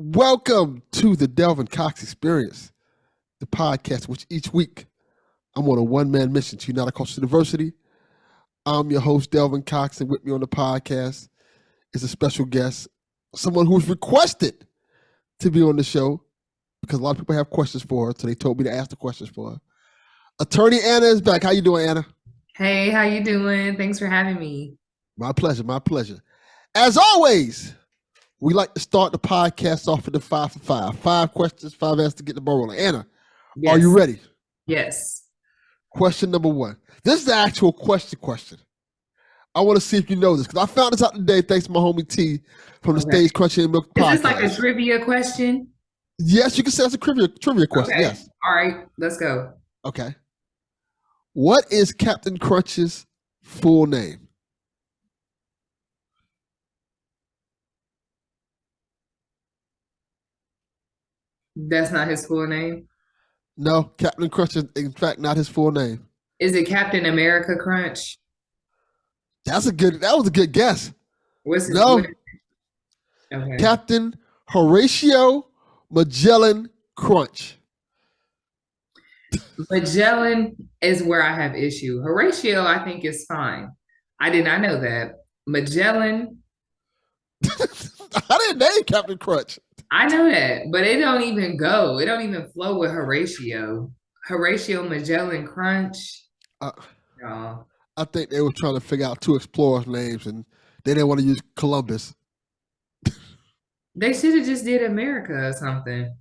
Welcome to the Delvin Cox Experience, the podcast which each week I'm on a one-man mission to unite across university. I'm your host, Delvin Cox, and with me on the podcast is a special guest, someone who's requested to be on the show because a lot of people have questions for her, so they told me to ask the questions for her. Attorney Anna is back. How you doing, Anna? Hey, how you doing? Thanks for having me. My pleasure, my pleasure. As always, we like to start the podcast off with the 5 for 5. 5 questions, 5 answers to get the ball rolling. Anna, Yes. are you ready? Yes. Question number 1. This is the actual question. I want to see if you know this because I found this out today thanks to my homie T from the Stage Crunchy and Milk podcast. Is this like a trivia question? Yes, you can say it's a trivia question. Okay. Yes. All right, let's go. Okay. What is Captain Crunch's full name? That's not his full name? No, Captain Crunch is in fact not his full name. Is it Captain America Crunch? That was a good guess. What's his No. Okay. Captain Horatio Magellan Crunch. Magellan is where I have issue. Horatio, I think, is fine. I did not know that. Magellan, I didn't name Captain Crunch. I know that, but it don't even go. It don't even flow with Horatio. Horatio Magellan Crunch. No. I think they were trying to figure out 2 explorers' names, and they didn't want to use Columbus. They should have just did America or something.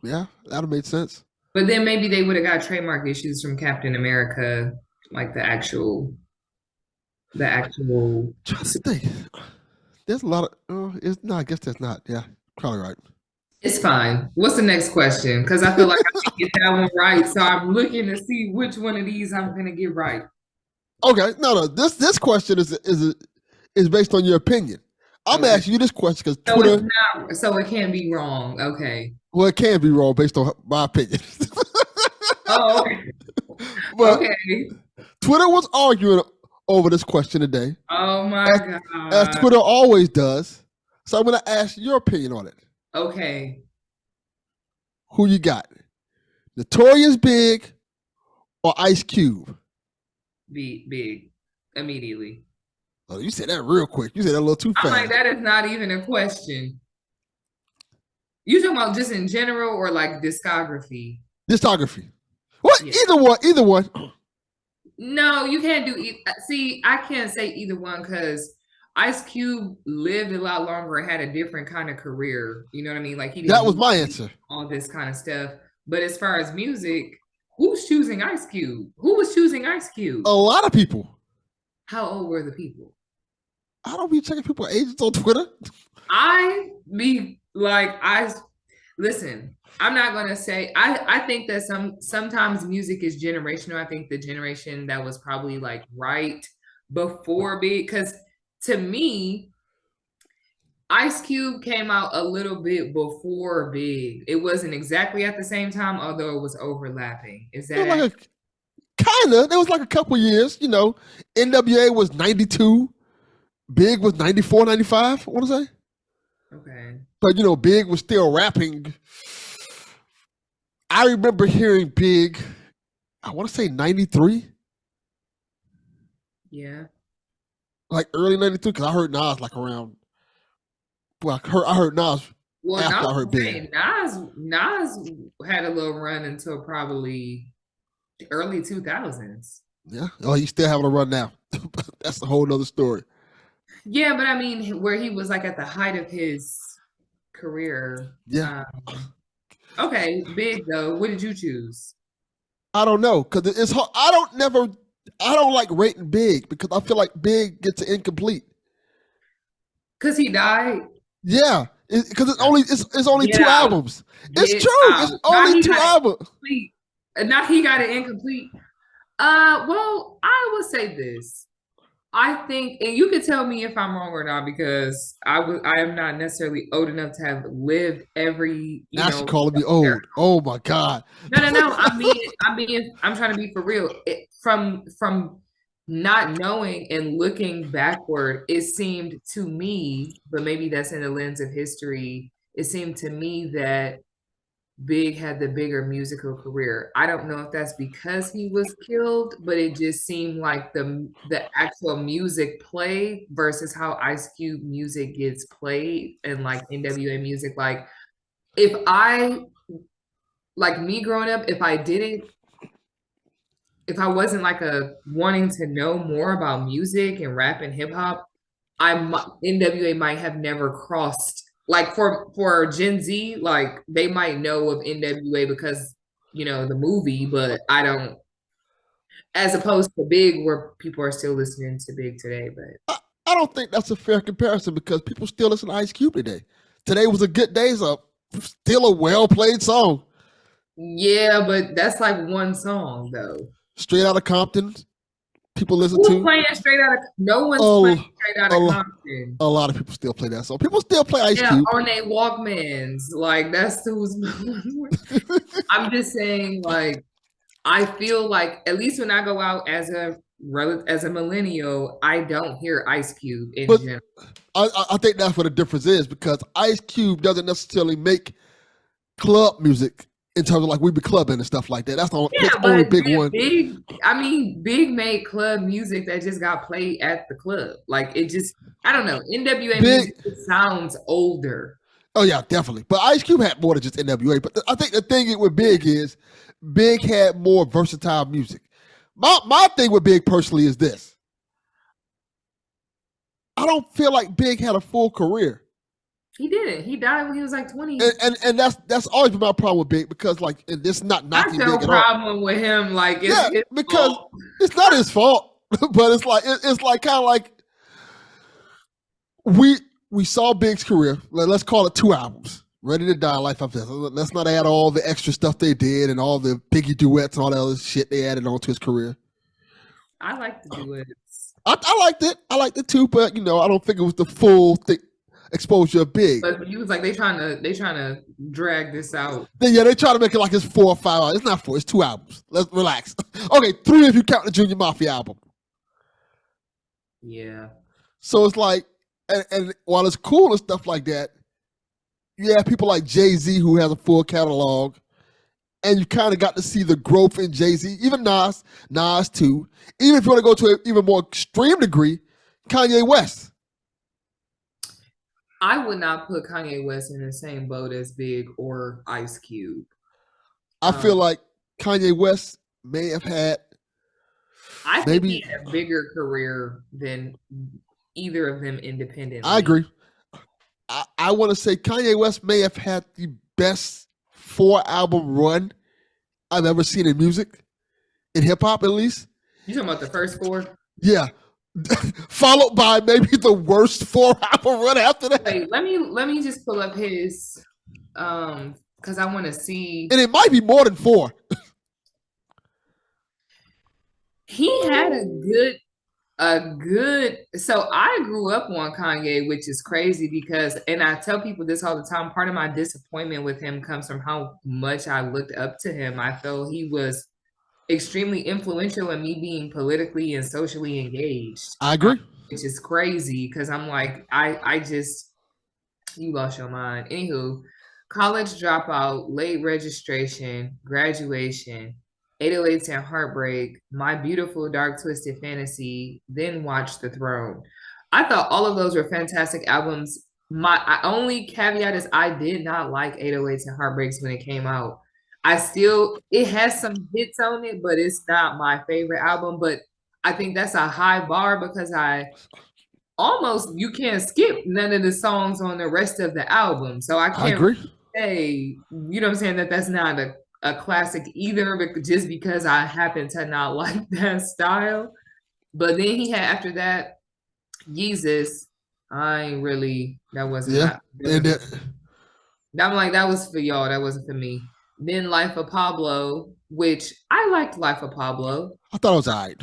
Yeah, that would make sense. But then maybe they would have got trademark issues from Captain America, like the actual. Trying to think. There's a lot of. I guess that's not. Yeah, probably right. It's fine. What's the next question? Because I feel like I should get that one right. So I'm looking to see which one of these I'm gonna get right. Okay, no. This question is based on your opinion. I'm Okay. asking you this question because So Twitter. it's not. So it can't be wrong. Okay. Well, it can be wrong based on my opinion. Oh, okay. But Okay. Twitter was arguing over this question today, Oh my as God. Twitter always does. So I'm going to ask your opinion on it. Okay. Who you got? Notorious Big or Ice Cube? Big. Immediately. Oh, you said that real quick. You said that a little too I'm fast. like, that is not even a question. You talking about just in general or like discography? Discography. What? Yeah. Either one. No, you can't do see, I can't say either one because Ice Cube lived a lot longer and had a different kind of career. You know what I mean? Like he didn't That was do my answer. all this kind of stuff. But as far as music, who's choosing Ice Cube? Who was choosing Ice Cube? A lot of people. How old were the people? I don't be checking people's ages on Twitter. I be like, listen, I'm not gonna say I think that sometimes music is generational. I think the generation that was probably like right before Big, because to me, Ice Cube came out a little bit before Big. It wasn't exactly at the same time, although it was overlapping. Is that Like kinda. There was like a couple years, NWA was 92. Big was 94, 95, I want to say. okay? But, Big was still rapping. I remember hearing Big, I want to say 93. Yeah. Like early 92, because I heard Nas like around, well, I heard Nas Well, after I I heard was Big. saying Nas had a little run until probably early 2000s. Yeah. Oh, he's still having a run now. That's a whole nother story. Yeah, but I mean, where he was like at the height of his career. Yeah. Okay, Big though. What did you choose? I don't know, because it's hard. I don't like rating Big because I feel like Big gets incomplete. Because he died. Yeah, because it's only Get 2 out. albums. It's Get true. out. It's only 2 albums. Now he got it incomplete. Well, I will say this. I think, and you can tell me if I'm wrong or not, because I am not necessarily old enough to have lived every. Now she's calling me old. Oh my God. No. I'm trying to be for real. From not knowing and looking backward, it seemed to me, but maybe that's in the lens of history, it seemed to me that Big had the bigger musical career. I don't know if that's because he was killed, but it just seemed like the actual music played versus how Ice Cube music gets played and like NWA music. Like if I like me growing up, if I wasn't like a wanting to know more about music and rap and hip hop, NWA might have never crossed like for Gen Z, like they might know of NWA because the movie, but I don't. As opposed to Big, where people are still listening to Big today, but I don't think that's a fair comparison because people still listen to Ice Cube today. Today was a good day, so still a well played song. yeah, but that's like one song though. Straight Out of Compton, people listen Who's to. playing Straight Out of? No one's playing Straight Out of Compton. A lot of people still play that song. People still play Ice Yeah, Cube. on their Walkmans. Like that's who's. I'm just saying, like I feel like at least when I go out as a millennial, I don't hear Ice Cube in general. I think that's what the difference is because Ice Cube doesn't necessarily make club music in terms of like we be clubbing and stuff like that. That's the only big one. Big made club music that just got played at the club. Like it just, I don't know. NWA music sounds older. Oh yeah, definitely. But Ice Cube had more than just NWA. But I think the thing with Big is Big had more versatile music. My thing with Big personally is this. I don't feel like Big had a full career. He didn't. He died when he was like 20. And that's always been my problem with Big because like and this not knocking Big at all. That's no problem with him. Like it's because it's not his fault, but it's like kind of like we saw Big's career. Let's call it 2 albums. Ready to Die, Life After Death. Let's not add all the extra stuff they did and all the Biggie duets and all that other shit they added onto his career. I like the duets. I liked it. I liked it too, but I don't think it was the full exposure of Big. But he was like they trying to drag this out. Yeah, they try to make it like it's 4 or 5 hours. It's not 4, it's 2 albums. Let's relax. Okay, 3 if you count the Junior Mafia album. Yeah. So it's like, and while it's cool and stuff like that, you have people like Jay-Z who has a full catalog, and you kind of got to see the growth in Jay-Z, even Nas too. Even if you want to go to an even more extreme degree, Kanye West. I would not put Kanye West in the same boat as Big or Ice Cube. I feel like Kanye West may have had. I think he had a bigger career than either of them independently. I agree. I want to say Kanye West may have had the best 4-album run I've ever seen in music, in hip hop at least. You talking about the first 4? Yeah. Followed by maybe the worst 4-album run after that. Wait, let me just pull up his because I want to see. And it might be more than 4. He had a good so I grew up on Kanye, which is crazy because, and I tell people this all the time, part of my disappointment with him comes from how much I looked up to him. I felt he was extremely influential in me being politically and socially engaged. I agree. Which is crazy because I'm like, I just, you lost your mind. Anywho, college dropout, late registration, graduation, 808s and Heartbreak, My Beautiful Dark Twisted Fantasy, then Watch the Throne. I thought all of those were fantastic albums. My only caveat is I did not like 808s and Heartbreaks when it came out. It has some hits on it, but it's not my favorite album. But I think that's a high bar because you can't skip none of the songs on the rest of the album. So I can't say, you know what I'm saying, that's not a classic either, but just because I happen to not like that style. But then he had after that, Yeezus. I ain't really, that wasn't I'm like, that was for y'all, that wasn't for me. Then Life of Pablo, which I liked Life of Pablo. I thought it was all right.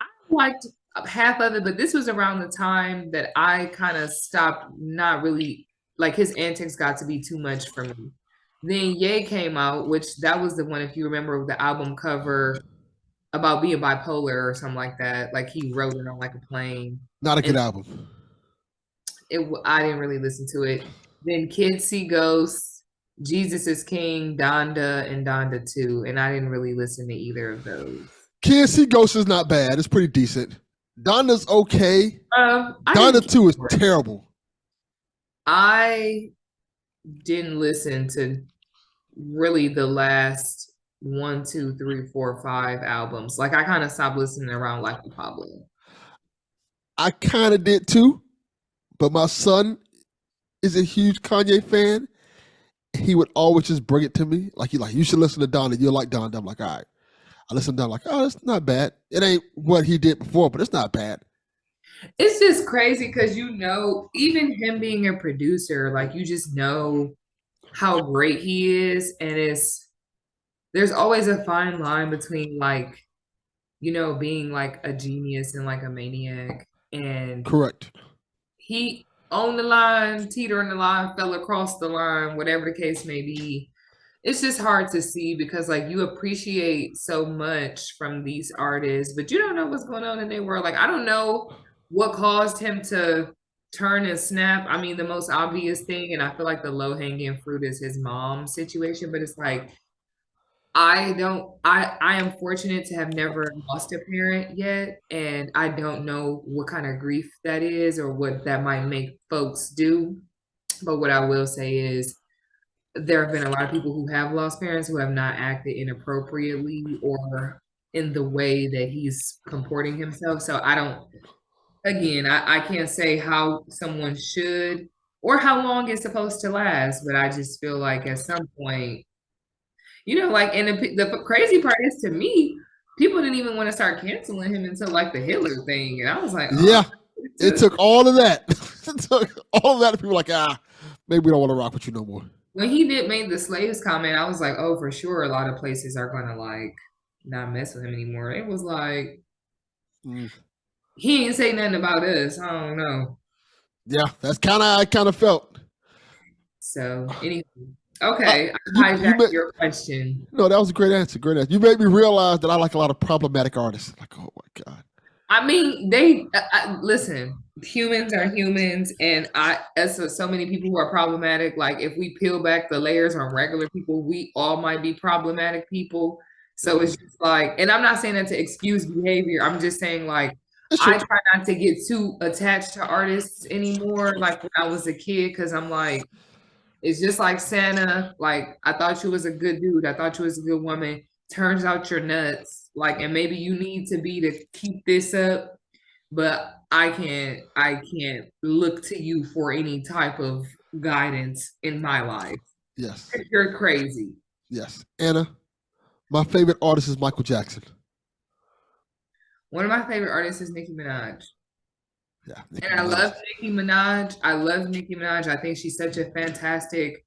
I liked half of it, but this was around the time that I kind of stopped, not really, like his antics got to be too much for me. Then Ye came out, which that was the one, if you remember the album cover about being bipolar or something like that. Like he wrote it on like a plane. Not a good album. I didn't really listen to it. then Kids See Ghosts, Jesus is King, Donda, and Donda 2. And I didn't really listen to either of those. Kids See Ghosts is not bad. It's pretty decent. Donda's okay. I Donda didn't 2 is terrible. I didn't listen to really the last 1, 2, 3, 4, 5 albums. Like I kind of stopped listening around Life of Pablo. I kind of did too, but my son is a huge Kanye fan. He would always just bring it to me. Like you should listen to Donda. You'll like Donda. I'm like, all right. I listen to Donda, like, oh, it's not bad. It ain't what he did before, but it's not bad. It's just crazy because even him being a producer, like you just know how great he is, and there's always a fine line between like, being like a genius and like a maniac. And Correct. he on the line, teetering the line, fell across the line, whatever the case may be. It's just hard to see because like you appreciate so much from these artists, but you don't know what's going on in their world. Like I don't know what caused him to turn and snap. I mean, the most obvious thing, and I feel like the low hanging fruit is his mom situation, but it's like I am fortunate to have never lost a parent yet, and I don't know what kind of grief that is or what that might make folks do. But what I will say is there have been a lot of people who have lost parents who have not acted inappropriately or in the way that he's comporting himself. So I can't say how someone should or how long it's supposed to last, but I just feel like at some point, like, and the crazy part is to me, people didn't even want to start canceling him until like the Hitler thing. And I was like, oh, yeah, it took all of that. It took all of that. People were like, maybe we don't want to rock with you no more. When he made the slaves comment, I was like, oh, for sure, a lot of places are gonna like not mess with him anymore. It was like he ain't say nothing about us. I don't know. Yeah, that's kind of I kind of felt. So anyway, okay, I hijacked your question. No, that was a great answer. Great answer. You made me realize that I like a lot of problematic artists. Like, oh my god. I mean, listen. Humans are humans, and as so many people who are problematic, like if we peel back the layers on regular people, we all might be problematic people. So it's just like, and I'm not saying that to excuse behavior. I'm just saying like I try not to get too attached to artists anymore. Like when I was a kid, because I'm like, it's just like Santa. Like I thought you was a good dude. I thought you was a good woman. Turns out you're nuts. Like, and maybe you need to be to keep this up, but I can't look to you for any type of guidance in my life. Yes. You're crazy. Yes. Anna, my favorite artist is Michael Jackson. One of my favorite artists is Nicki Minaj. Yeah. And I love Nicki Minaj. I love Nicki Minaj. I think she's such a fantastic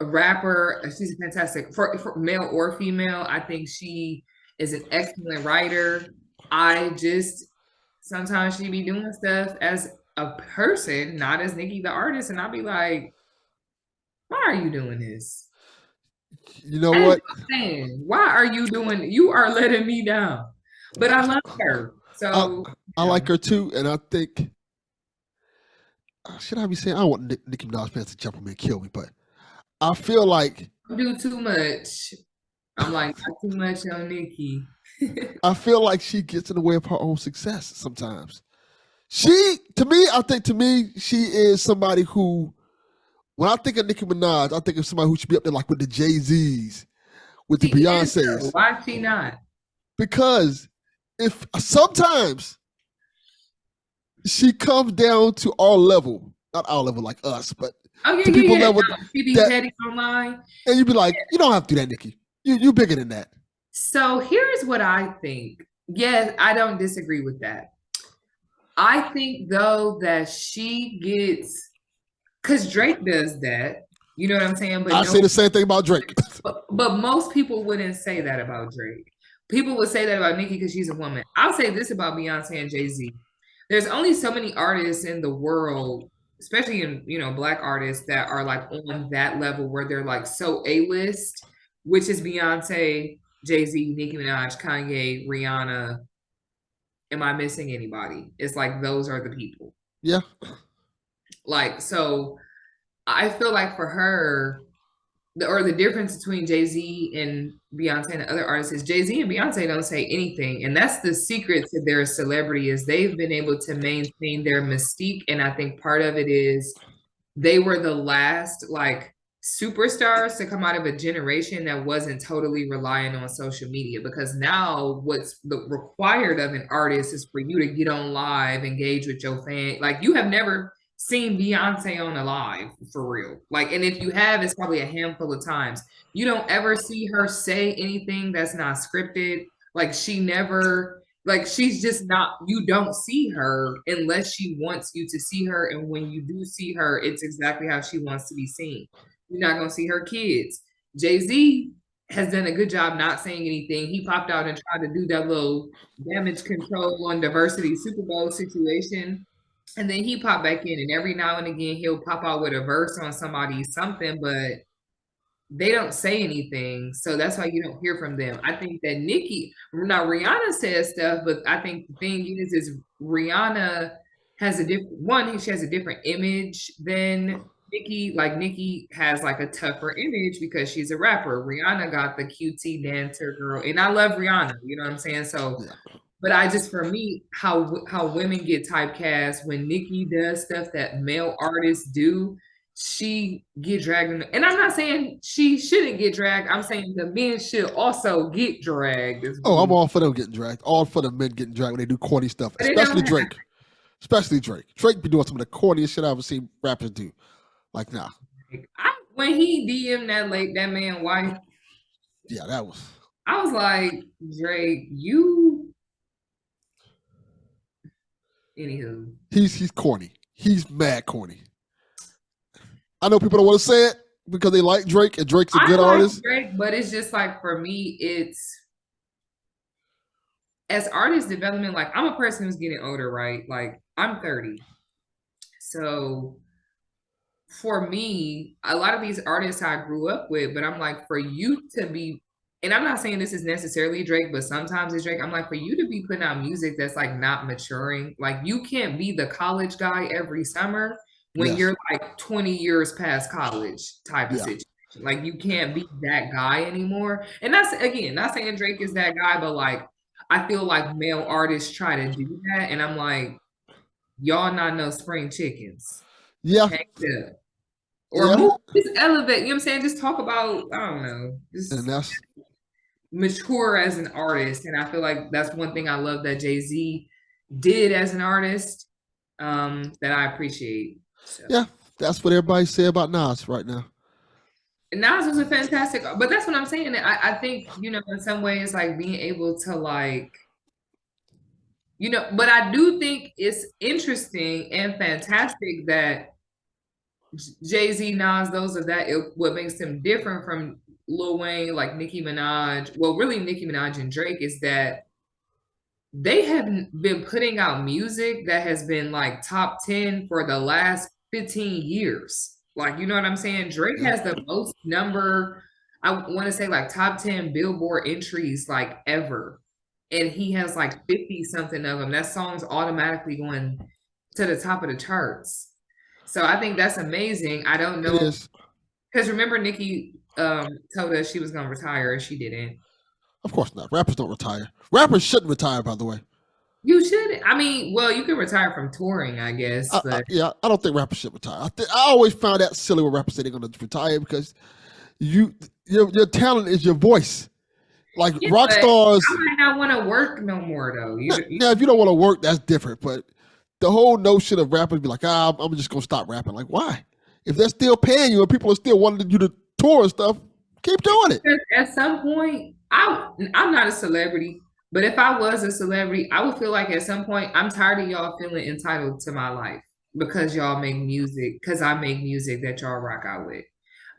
rapper. She's a fantastic for male or female. I think she is an excellent writer. Sometimes she be doing stuff as a person, not as Nicki the artist, and I'll be like, why are you doing this? You know what? Why are you doing? You are letting me down. But I love her. So I like her too, and I think should I be saying I don't want Nicki Minaj fans to jump on me and kill me, but I feel like do too much. I'm like not too much on Nicki. I feel like she gets in the way of her own success sometimes. I think to me, she is somebody who, when I think of Nicki Minaj, I think of somebody who should be up there like with the Jay-Z's, with the Beyoncé's. Why is she not? Because if sometimes she comes down to our level, not our level like us, but to people level. She be petty online. And you'd be like, you don't have to do that, Nicki. You're bigger than that. So here's what I think. Yes, I don't disagree with that. I think though that she gets, because Drake does that. You know what I'm saying? But I say the same thing about Drake. But most people wouldn't say that about Drake. People would say that about Nicki because she's a woman. I'll say this about Beyonce and Jay-Z. There's only so many artists in the world, especially in Black artists, that are like on that level where they're like so A-list, which is Beyonce, Jay-Z, Nicki Minaj, Kanye, Rihanna. Am I missing anybody? It's like those are the people. Yeah. Like, so I feel like for her, or the difference between Jay-Z and Beyonce and the other artists is Jay-Z and Beyonce don't say anything. And that's the secret to their celebrity is they've been able to maintain their mystique. And I think part of it is they were the last like superstars to come out of a generation that wasn't totally relying on social media, because now what's required of an artist is for you to get on live, engage with your fan. Like you have never seen Beyonce on a live for real. Like, and if you have, it's probably a handful of times. You don't ever see her say anything that's not scripted. Like she never, like she's just not, you don't see her unless she wants you to see her. And when you do see her, it's exactly how she wants to be seen. You're not going to see her kids. Jay-Z has done a good job not saying anything. He popped out and tried to do that little damage control on diversity Super Bowl situation. And then he popped back in, and every now and again he'll pop out with a verse on somebody's something, but they don't say anything. So that's why you don't hear from them. I think that now Rihanna says stuff, but I think the thing is Rihanna has a different she has a different image than Nicki. Like Nicki has like a tougher image because she's a rapper. Rihanna got the QT dancer girl. And I love Rihanna, you know what I'm saying? So but I just, for me, how women get typecast when Nicki does stuff that male artists do, she get dragged in. And I'm not saying she shouldn't get dragged. I'm saying the men should also get dragged. Oh, I'm all for them getting dragged. All for the men getting dragged when they do corny stuff, especially Drake. Especially Drake. Drake be doing some of the corniest shit I've ever seen rappers do. Like, nah. When he DM'd that man wife. Yeah, that was. I was like, Drake, you. Anywho. He's corny. He's mad corny. I know people don't want to say it because they like Drake, and Drake's a good artist. Drake, but it's just like, for me, it's as artist development, like I'm a person who's getting older, right? Like I'm 30. So for me, a lot of these artists I grew up with, but I'm like, for you to be, and I'm not saying this is necessarily Drake, but sometimes it's Drake. I'm like, for you to be putting out music that's like not maturing, like you can't be the college guy every summer when you're like 20 years past college type of situation. Like you can't be that guy anymore. And that's, again, not saying Drake is that guy, but like I feel like male artists try to do that, and I'm like, y'all not no spring chickens. Yeah. Or just elevate, you know what I'm saying? Just talk about, I don't know, just and that's mature as an artist. And I feel like that's one thing I love that Jay-Z did as an artist, that I appreciate. So. Yeah, that's what everybody say about Nas right now. Nas was a fantastic, but that's what I'm saying. I think, you know, in some ways, like being able to like, you know, but I do think it's interesting and fantastic that Jay-Z, Nas, those are that, what makes them different from Lil Wayne, like Nicki Minaj. Well, really Nicki Minaj and Drake is that they have been putting out music that has been like top 10 for the last 15 years. Like, you know what I'm saying? Drake has the most number, I want to say like top 10 Billboard entries like ever. And he has like 50 something of them. That song's automatically going to the top of the charts. So I think that's amazing. I don't know. Because remember, Nicki told us she was going to retire. She didn't. Of course not. Rappers don't retire. Rappers shouldn't retire, by the way. You should. I mean, well, you can retire from touring, I guess. But I don't think rappers should retire. I always found that silly when rappers say they're going to retire, because your talent is your voice. Like rock stars. I might not want to work no more, though. Now, if you don't want to work, that's different. But the whole notion of rappers be like, I'm just going to stop rapping. Like, why? If they're still paying you and people are still wanting you to tour and stuff, keep doing it. At some point, I'm not a celebrity, but if I was a celebrity, I would feel like at some point, I'm tired of y'all feeling entitled to my life because y'all make music, because I make music that y'all rock out with.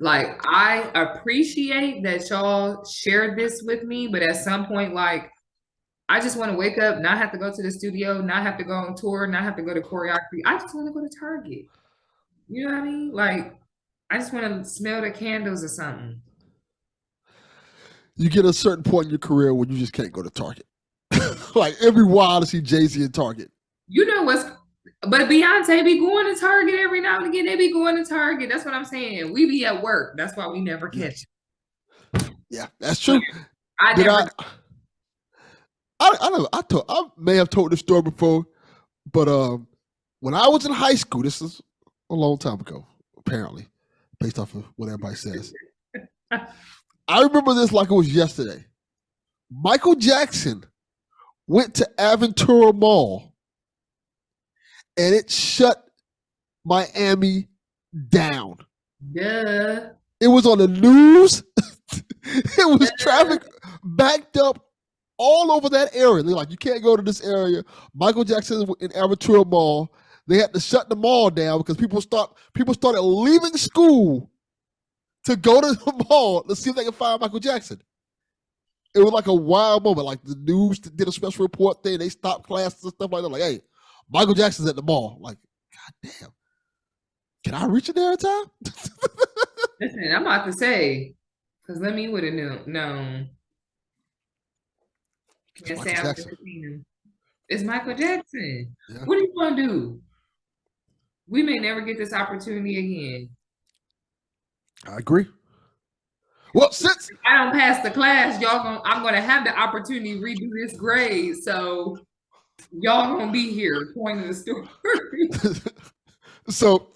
Like, I appreciate that y'all shared this with me, but at some point, like, I just want to wake up, not have to go to the studio, not have to go on tour, not have to go to choreography. I just want to go to Target. You know what I mean? Like, I just want to smell the candles or something. You get a certain point in your career when you just can't go to Target. Like, every while to see Jay-Z in Target. You know what's But Beyonce be going to Target every now and again. They be going to Target. That's what I'm saying. We be at work. That's why we never Yeah, catch. yeah, that's But true. I Did never. I don't know. I may have told this story before, but when I was in high school, this is a long time ago, apparently, based off of what everybody says. I remember this like it was yesterday. Michael Jackson went to Aventura Mall and it shut Miami down. Duh. It was on the news. It was traffic backed up all over that area. They're like, you can't go to this area. Michael Jackson in Aventura Mall. They had to shut the mall down because people started leaving school to go to the mall to see if they can find Michael Jackson. It was like a wild moment. Like the news did a special report thing. They stopped classes and stuff like that. Like, hey, Michael Jackson's at the mall. Like, God damn. Can I reach it there in time? Listen, I'm about to say, because let me would have known. Can't say Michael I would Jackson. have seen him. It's Michael Jackson. Yeah, What are you gonna do? We may never get this opportunity again. I agree. Well, since If I don't pass the class, I'm gonna have the opportunity to redo this grade. So y'all gonna be here pointing the story. so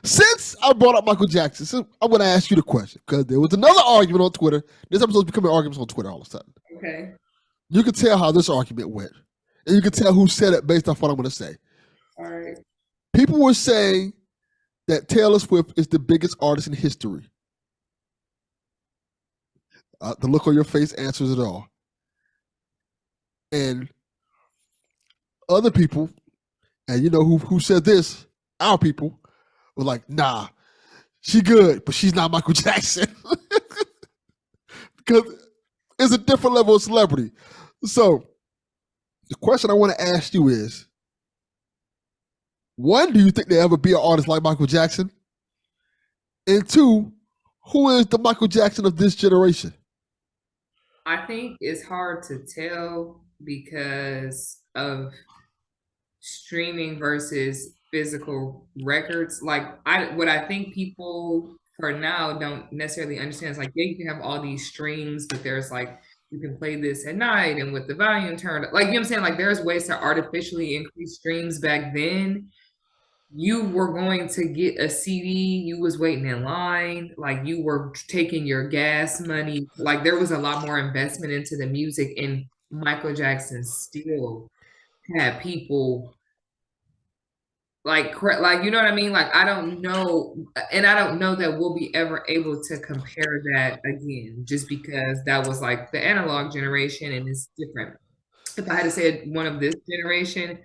since I brought up Michael Jackson, I'm going to ask you the question because there was another argument on Twitter. This episode's becoming arguments on Twitter all of a sudden. Okay. You can tell how this argument went, and you can tell who said it based off what I'm going to say. All right. People were saying that Taylor Swift is the biggest artist in history. The look on your face answers it all. And other people, and you know who said this? Our people were like, nah, she good, but she's not Michael Jackson. Because it's a different level of celebrity. So the question I want to ask you is, one, do you think there ever be an artist like Michael Jackson? And two, who is the Michael Jackson of this generation? I think it's hard to tell because of streaming versus physical records. Like what I think people for now don't necessarily understand is like, yeah, you can have all these streams, but there's like you can play this at night and with the volume turned up. Like, you know what I'm saying? Like there's ways to artificially increase streams back then. You were going to get a CD, you was waiting in line, like you were taking your gas money. Like there was a lot more investment into the music, and Michael Jackson still had people like you know what I mean? Like I don't know, and I don't know that we'll be ever able to compare that again, just because that was like the analog generation and it's different. If I had to say one of this generation,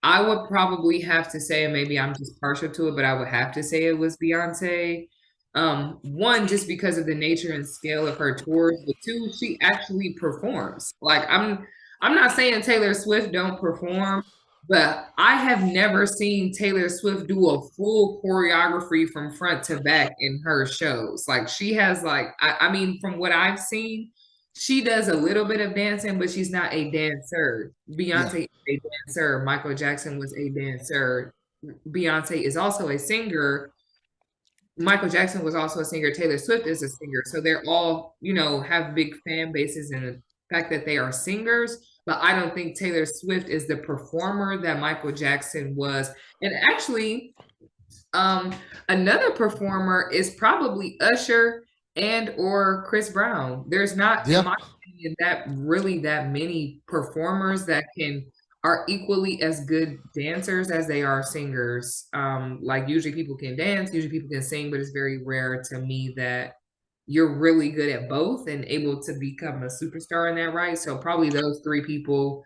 I would probably have to say, and maybe I'm just partial to it, but I would have to say it was Beyonce. One, just because of the nature and scale of her tours, but two, she actually performs. Like I'm not saying Taylor Swift don't perform, but I have never seen Taylor Swift do a full choreography from front to back in her shows. Like she has I mean, from what I've seen, she does a little bit of dancing, but she's not a dancer. Yeah, Beyonce is a dancer. Michael Jackson was a dancer. Beyonce is also a singer. Michael Jackson was also a singer. Taylor Swift is a singer. So they're all, have big fan bases and the fact that they are singers. But I don't think Taylor Swift is the performer that Michael Jackson was. And actually, another performer is probably Usher and or Chris Brown. There's not, in yeah, my opinion, that many performers that are equally as good dancers as they are singers. Like usually people can dance, usually people can sing, but it's very rare to me that you're really good at both and able to become a superstar in that, right? So probably those three people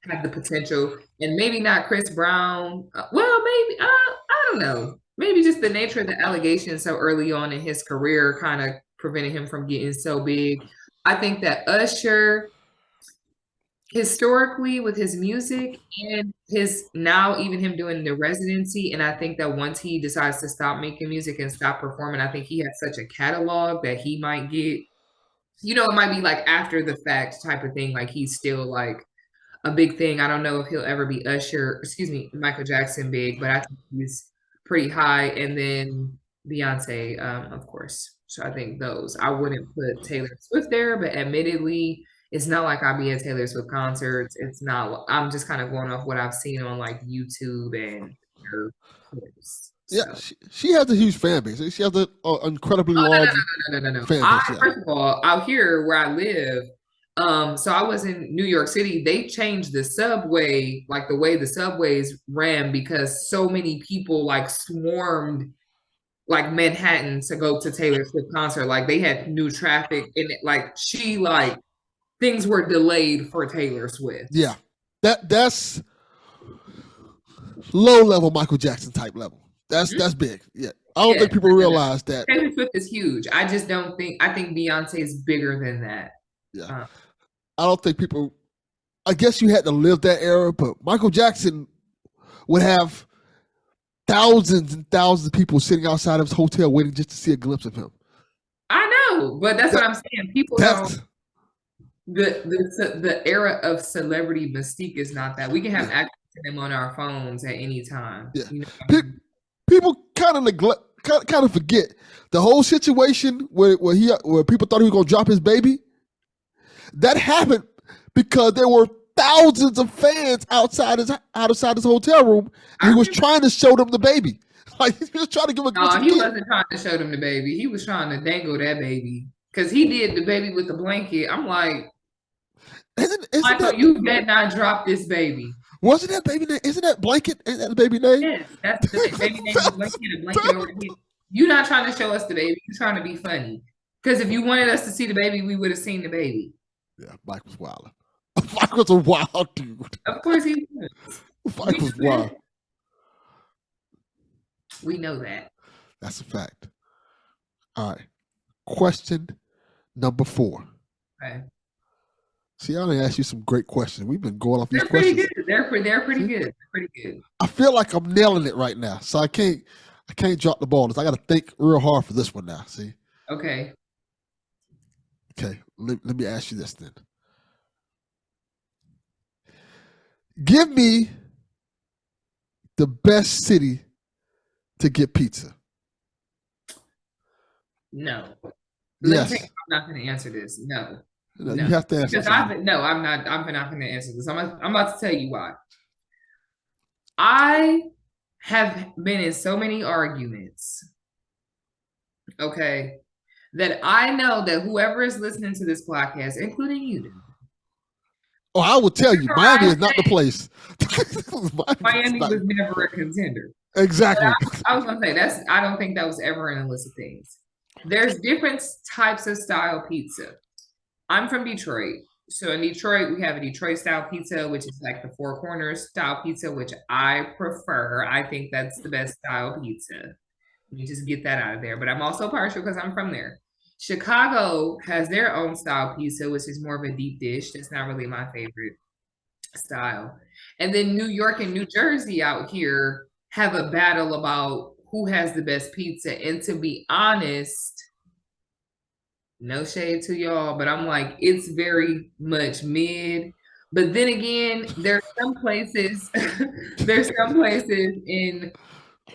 have the potential, and maybe not Chris Brown. Well, maybe I don't know. Maybe just the nature of the allegations so early on in his career kind of prevented him from getting so big. I think that Usher, historically with his music and his now even him doing the residency, and I think that once he decides to stop making music and stop performing, I think he has such a catalog that he might get, it might be like after the fact type of thing, like he's still like a big thing. I don't know if he'll ever be Michael Jackson big, but I think he's pretty high. And then Beyonce, of course. So I think those. I wouldn't put Taylor Swift there, but admittedly, it's not like I'll be at Taylor Swift concerts. It's not. I'm just kind of going off what I've seen on like YouTube and her clips. Yeah, So. she has a huge fan base. She has an incredibly large No. fan base. First of all, out here where I live, so I was in New York City. They changed the subway, like the way the subways ran, because so many people like swarmed like Manhattan to go to Taylor Swift concert. Like they had new traffic and like things were delayed for Taylor Swift. Yeah. That's low level Michael Jackson type level. That's big. Yeah. I don't think people realize that. Taylor Swift is huge. I just don't think I think Beyonce is bigger than that. Yeah. I don't think people I guess you had to live that era, but Michael Jackson would have thousands and thousands of people sitting outside of his hotel waiting just to see a glimpse of him. I know, but that's what I'm saying. People don't. The era of celebrity mystique is not that. We can have access to them on our phones at any time. Yeah. You know? People kind of forget the whole situation where people thought he was gonna drop his baby. That happened because there were thousands of fans outside his hotel room, and he was trying to show them the baby. Like he was trying to give a. No, he wasn't trying to show them the baby. He was trying to dangle that baby because he did the baby with the blanket. I'm like, Michael, you better not drop this baby. Wasn't that baby name? Isn't that blanket? Isn't that the baby name? Yes, that's the baby name. The blanket over here. You're not trying to show us the baby. You're trying to be funny. Because if you wanted us to see the baby, we would have seen the baby. Yeah, Mike was wild. Mike was a wild dude. Of course he was. Mike was wild. We know that. That's a fact. All right. Question number 4. Okay. See, I done asked you some great questions. We've been going off these questions. They're pretty good. They're pretty good. I feel like I'm nailing it right now, so I can't drop the ball. I got to think real hard for this one now. See. Okay. Okay. Let me ask you this then. Give me the best city to get pizza. No. Yes. I'm not going to answer this. No. No. You have to answer. I'm not. I'm not going to answer this. I'm about to tell you why. I have been in so many arguments, okay, that I know that whoever is listening to this podcast, including you, oh, I will tell you, Miami is not the place. Miami was never a contender. Exactly. I was going to say I don't think that was ever in a list of things. There's different types of style pizza. I'm from Detroit. So in Detroit, we have a Detroit style pizza, which is like the Four Corners style pizza, which I prefer. I think that's the best style pizza. Let me just get that out of there. But I'm also partial because I'm from there. Chicago has their own style pizza, which is more of a deep dish. That's not really my favorite style. And then New York and New Jersey out here have a battle about who has the best pizza. And to be honest, no shade to y'all, but I'm like, it's very much mid. But then again, there's some places in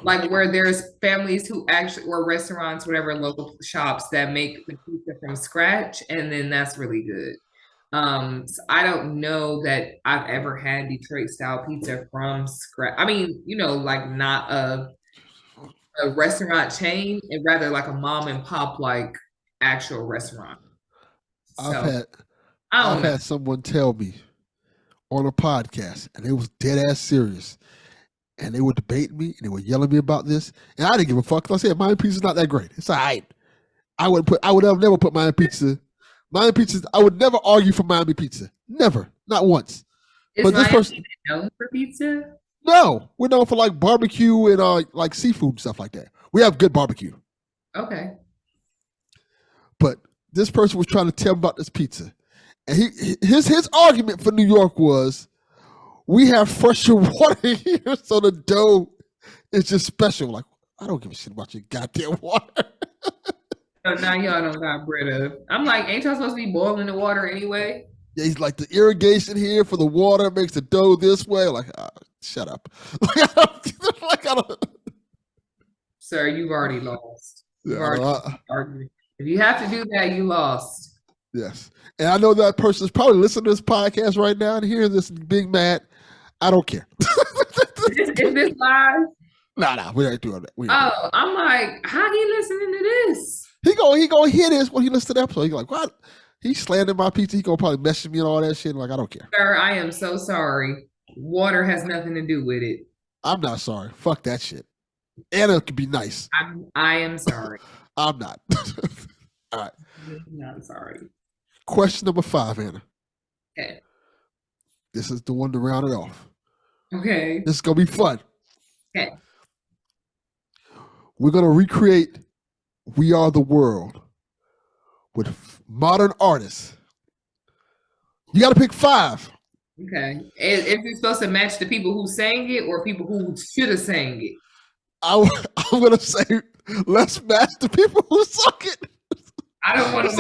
like where there's families who actually, or restaurants, whatever, local shops that make the pizza from scratch, and then that's really good. So I don't know that I've ever had Detroit style pizza from scratch. I mean, like not a restaurant chain, and rather like a mom and pop like actual restaurant. I've had someone tell me on a podcast, and it was dead ass serious, and they were debating me and they were yelling at me about this, and I didn't give a fuck because I said Miami pizza's not that great. It's all right. I would never put Miami pizza. Miami pizza. I would never argue for Miami pizza. Never, not once. Is but this person known for pizza? No, we're known for like barbecue and like seafood and stuff like that. We have good barbecue. Okay. But this person was trying to tell him about this pizza. And his argument for New York was, we have fresher water here, so the dough is just special. Like, I don't give a shit about your goddamn water. So now y'all don't got bread up. I'm like, ain't y'all supposed to be boiling the water anyway? Yeah, he's like the irrigation here for the water makes the dough this way. Like, shut up. Like, I don't. Sir, you've already lost. You've Yeah, I already don't. argued. If you have to do that, you lost. Yes, and I know that person is probably listening to this podcast right now and hearing this being mad. I don't care. Is this live? Nah, we ain't doing that. Oh, I'm like, how he listening to this? He gonna hear this when he listens to the episode. He's like, what? He's slandering my pizza. He gonna probably message me and all that shit. Like, I don't care. Sir, I am so sorry. Water has nothing to do with it. I'm not sorry. Fuck that shit. Anna could be nice. I am sorry. I'm not. All right. I'm sorry. Question number 5, Anna. Okay. This is the one to round it off. Okay. This is gonna be fun. Okay. We're gonna recreate "We Are the World" with modern artists. You got to pick 5. Okay. If you're supposed to match the people who sang it or people who should have sang it. I'm gonna say let's match the people who suck it. I don't want to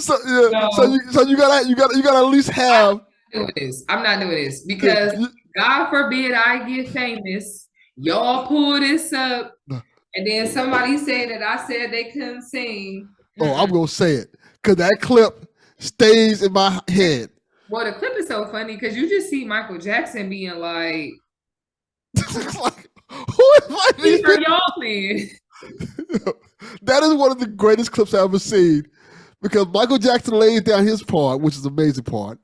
so you gotta at least have. I'm not doing this because God forbid I get famous. Y'all pull this up, and then somebody said that I said they couldn't sing. Oh, I'm gonna say it because that clip stays in my head. Well, the clip is so funny because you just see Michael Jackson being like, like who invited these are y'all then? That is one of the greatest clips I've ever seen because Michael Jackson lays down his part, which is an amazing part.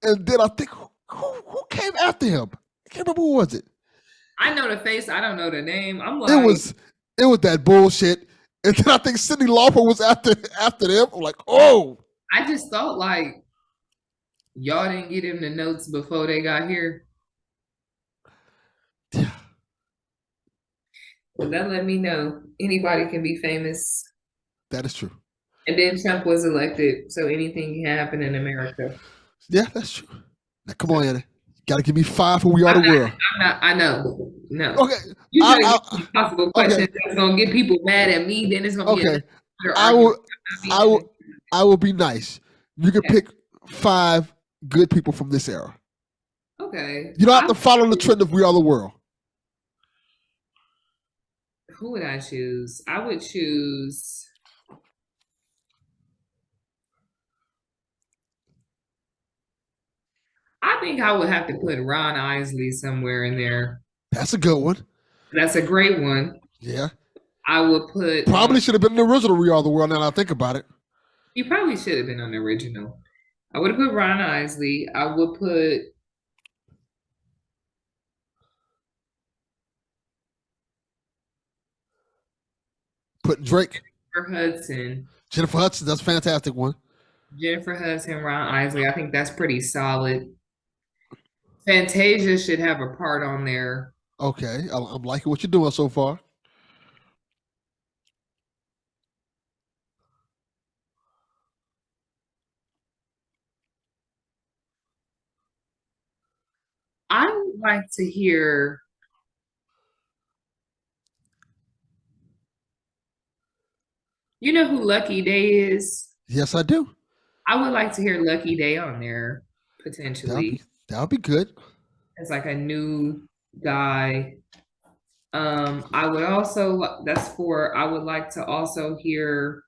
And then I think, who came after him? I can't remember who was it. I know the face. I don't know the name. I'm like, it was that bullshit. And then I think Cyndi Lauper was after them. I'm like, oh. I just thought like y'all didn't get him the notes before they got here. Yeah. Well, that let me know anybody can be famous. That is true. And then Trump was elected, so anything can happen in America. Yeah, that's true. Now, come on, Anna. You got to give me 5 for "We Are the World." I know. No. Okay. You trying to get impossible questions that's going to get people mad at me, then it's going to be I will be nice. You can pick 5 good people from this era. Okay. You don't have to follow the trend of "We Are the World." Who would I choose? I would choose. I think I would have to put Ron Isley somewhere in there. That's a good one. That's a great one. Yeah. I would put. Probably should have been the original "We Are the World" now that I think about it. You probably should have been on the original. I would have put Ron Isley. I would put. Put Drake. Jennifer Hudson, that's a fantastic one. Jennifer Hudson, Ron Isley. I think that's pretty solid. Fantasia should have a part on there. Okay, I'm liking what you're doing so far. I would like to hear. You know who Lucky Day is? Yes, I do. I would like to hear Lucky Day on there, potentially. That would be good. As like a new guy. I would also, I would like to also hear.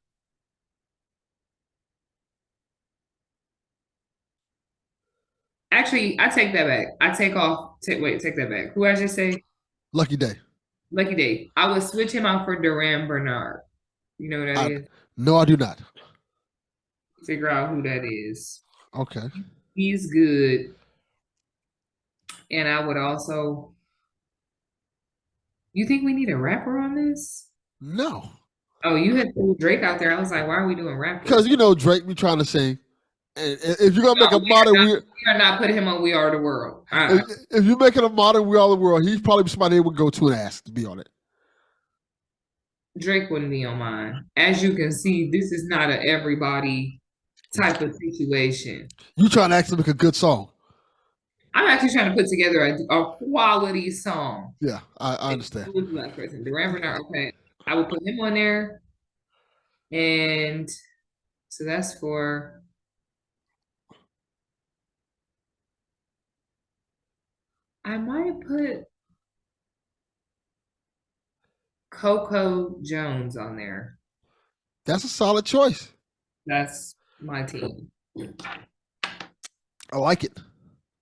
Actually, I take that back. Take that back. Who I just say? Lucky Day. Lucky Day. I would switch him out for Duran Bernard. You know what that is? No, I do not. Figure out who that is. Okay. He's good. And I would also. You think we need a rapper on this? No. Oh, you had Drake out there. I was like, why are we doing rappers? Because Drake be trying to sing. And if you're gonna make a modern, we are not putting him on "We Are the World." If you're making a modern "We Are the World," he's probably somebody that would go to and ask to be on it. Drake wouldn't be on mine. As you can see, this is not an everybody type of situation. You trying to actually make a good song? I'm actually trying to put together a quality song. Yeah, I understand. Who's the black person? Duran Bernard. Okay, I will put him on there, and so that's for. I might put Coco Jones on there. That's a solid choice. That's my team. I like it.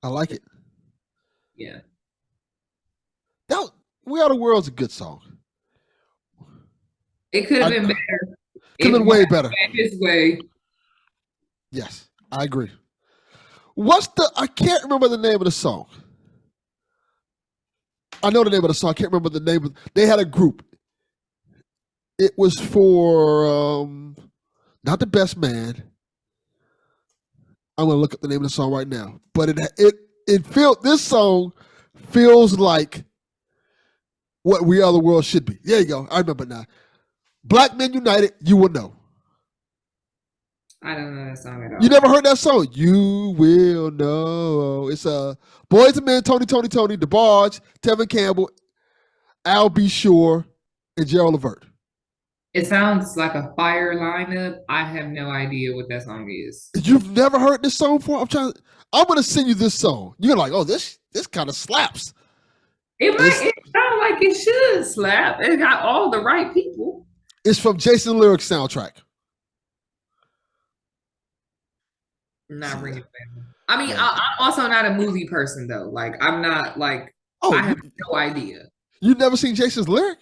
I like it. Yeah. That We Are the World's a good song. It could have I been better could if have been way better. his way. Yes, I agree. I can't remember the name of the song. I know the name of the song. I can't remember the name they had a group. It was for not the best man. I'm gonna look up the name of the song right now. But this song feels like what We Are the World should be. There you go. I remember now. Black Men United, You Will Know. I don't know that song at all. You never heard that song? You will know. It's Boys and Men, Tony, DeBarge, Tevin Campbell, Al B. Shore, and Gerald Levert. It sounds like a fire lineup. I have no idea what that song is. You've never heard this song before? I'm gonna send you this song. You're like, oh, this kind of slaps. It sounds like it should slap. It got all the right people. It's from Jason Lyric's soundtrack. Not ringing bell. I mean, I'm also not a movie person though. Like, I'm not like. I have no idea. You never seen Jason's Lyric?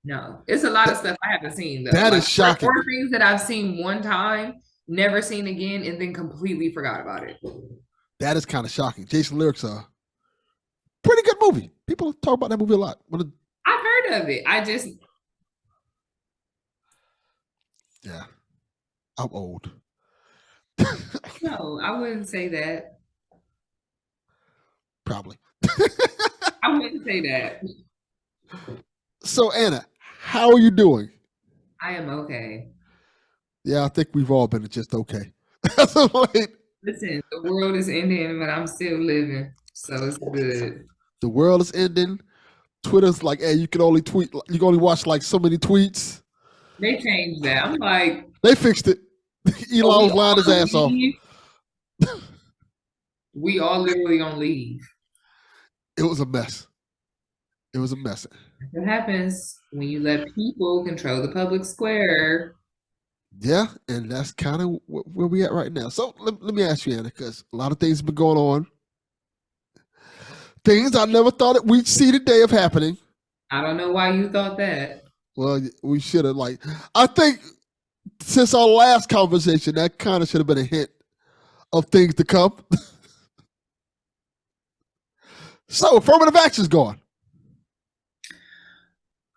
No, it's a lot of stuff I haven't seen though. That is shocking. There are things that I've seen one time, never seen again, and then completely forgot about it. That is kind of shocking. Jason Lyric's a pretty good movie. People talk about that movie a lot. I've heard of it. Yeah, I'm old. No, I wouldn't say that. Probably. I wouldn't say that. So, Anna, how are you doing? I am okay. Yeah, I think we've all been just okay. Listen, the world is ending, but I'm still living, so it's good. The world is ending. Twitter's like, hey, you can only watch like so many tweets. They changed that. I'm like, they fixed it. Elon was lying his ass off. We all literally gonna leave. It was a mess. It was a mess. What happens when you let people control the public square? Yeah, and that's kind of where we at right now. So let me ask you, Anna, because a lot of things have been going on. Things I never thought we'd see today of happening. I don't know why you thought that. Well, we should have I think since our last conversation, that kind of should have been a hint of things to come. So affirmative action's gone.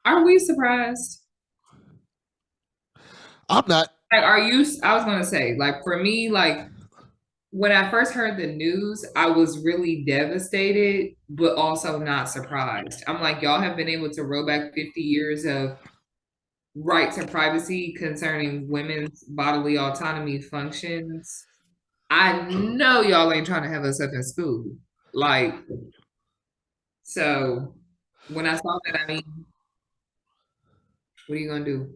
Are we surprised? I'm not. Like, I was gonna say, like, for me, like, when I first heard the news, I was really devastated, but also not surprised. I'm like, y'all have been able to roll back 50 years of rights and privacy concerning women's bodily autonomy functions. I know y'all ain't trying to have us up in school. Like, so when I saw that, I mean, what are you gonna do?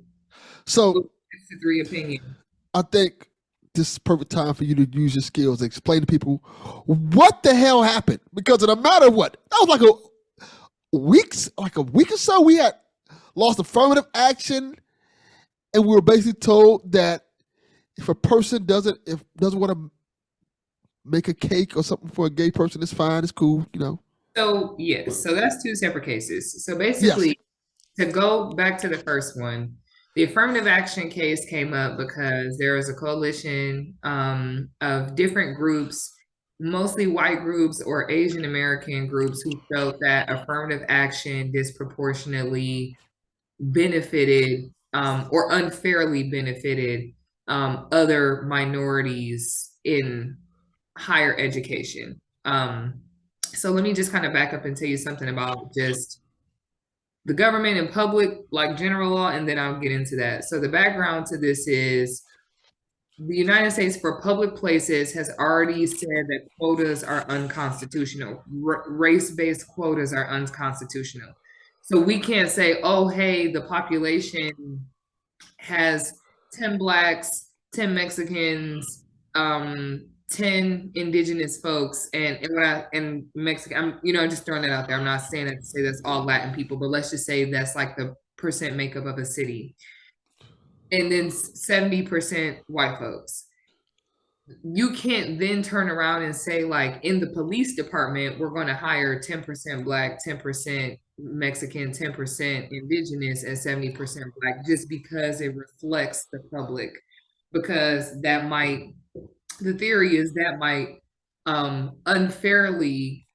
So, 63 opinion. I think this is the perfect time for you to use your skills and explain to people what the hell happened. Because in a matter of what? That was like a week or so, we had lost affirmative action, and we were basically told that if a person doesn't want to make a cake or something for a gay person, it's fine, it's cool, you know. So yes, so that's two separate cases. So basically, to go back to the first one, the affirmative action case came up because there was a coalition of different groups, mostly white groups or Asian American groups, who felt that affirmative action disproportionately benefited or unfairly benefited other minorities in higher education. So let me just kind of back up and tell you something about just the government and public, like general law, and then I'll get into that. So the background to this is the United States for public places has already said that quotas are unconstitutional. Race-based quotas are unconstitutional. So we can't say, oh, hey, the population has 10 Blacks, 10 Mexicans, 10 indigenous folks and Mexican, I'm, just throwing that out there. I'm not saying that to say that's all Latin people, but let's just say that's like the percent makeup of a city. And then 70% white folks. You can't then turn around and say, like, in the police department, we're going to hire 10% Black, 10% Mexican, 10% indigenous, and 70% Black just because it reflects the public. Because the theory is that might unfairly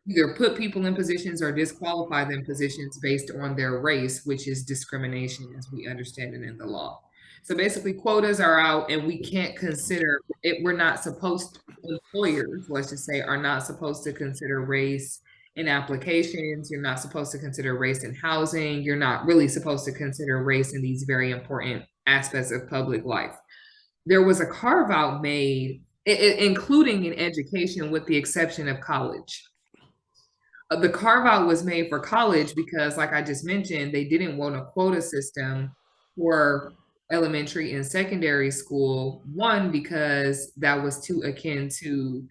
either put people in positions or disqualify them positions based on their race, which is discrimination as we understand it in the law. So basically, quotas are out, and we can't consider it. We're not supposed, employers, let's just say, are not supposed to consider race in applications. You're not supposed to consider race in housing. You're not really supposed to consider race in these very important aspects of public life. There was a carve out made, including in education, with the exception of college. The carve out was made for college because, like I just mentioned, they didn't want a quota system for elementary and secondary school. One, because that was too akin to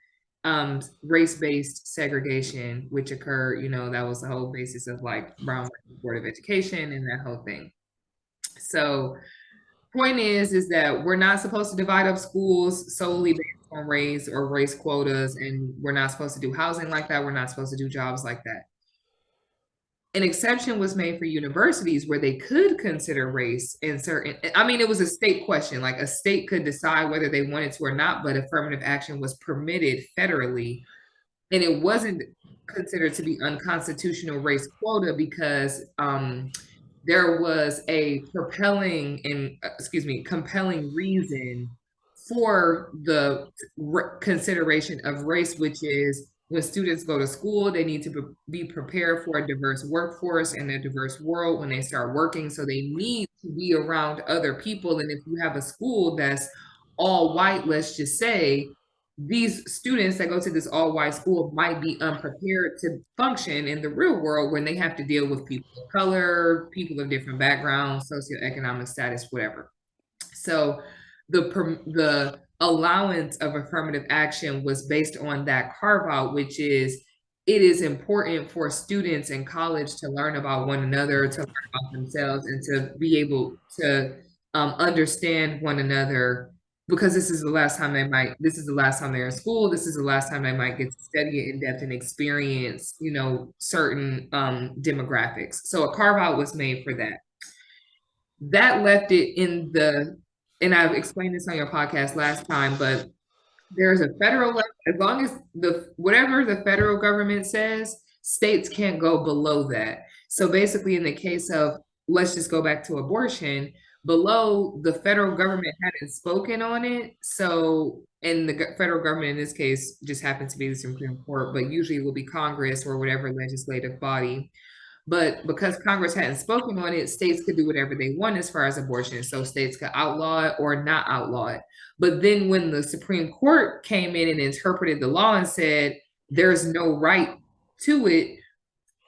race-based segregation, which occurred, that was the whole basis of like Brown Board of Education and that whole thing. So point is that we're not supposed to divide up schools solely based on race or race quotas, and we're not supposed to do housing like that. We're not supposed to do jobs like that. An exception was made for universities where they could consider race in certain, it was a state question, like a state could decide whether they wanted to or not, but affirmative action was permitted federally. And it wasn't considered to be unconstitutional race quota because there was a compelling reason for the consideration of race, which is when students go to school, they need to be prepared for a diverse workforce and a diverse world when they start working. So they need to be around other people. And if you have a school that's all white, let's just say, these students that go to this all white school might be unprepared to function in the real world when they have to deal with people of color, people of different backgrounds, socioeconomic status, whatever. So the allowance of affirmative action was based on that carve out, which is it is important for students in college to learn about one another, to learn about themselves, and to be able to understand one another, because this is the last time they're in school. This is the last time they might get to study it in depth and experience, certain demographics. So a carve out was made for that. That left it and I've explained this on your podcast last time, but there's a federal level, as long as whatever the federal government says, states can't go below that. So basically, in the case of, let's just go back to abortion, below the federal government hadn't spoken on it. So, and the federal government in this case just happens to be the Supreme Court, but usually it will be Congress or whatever legislative body. But because Congress hadn't spoken on it, states could do whatever they want as far as abortion. So states could outlaw it or not outlaw it. But then when the Supreme Court came in and interpreted the law and said there's no right to it,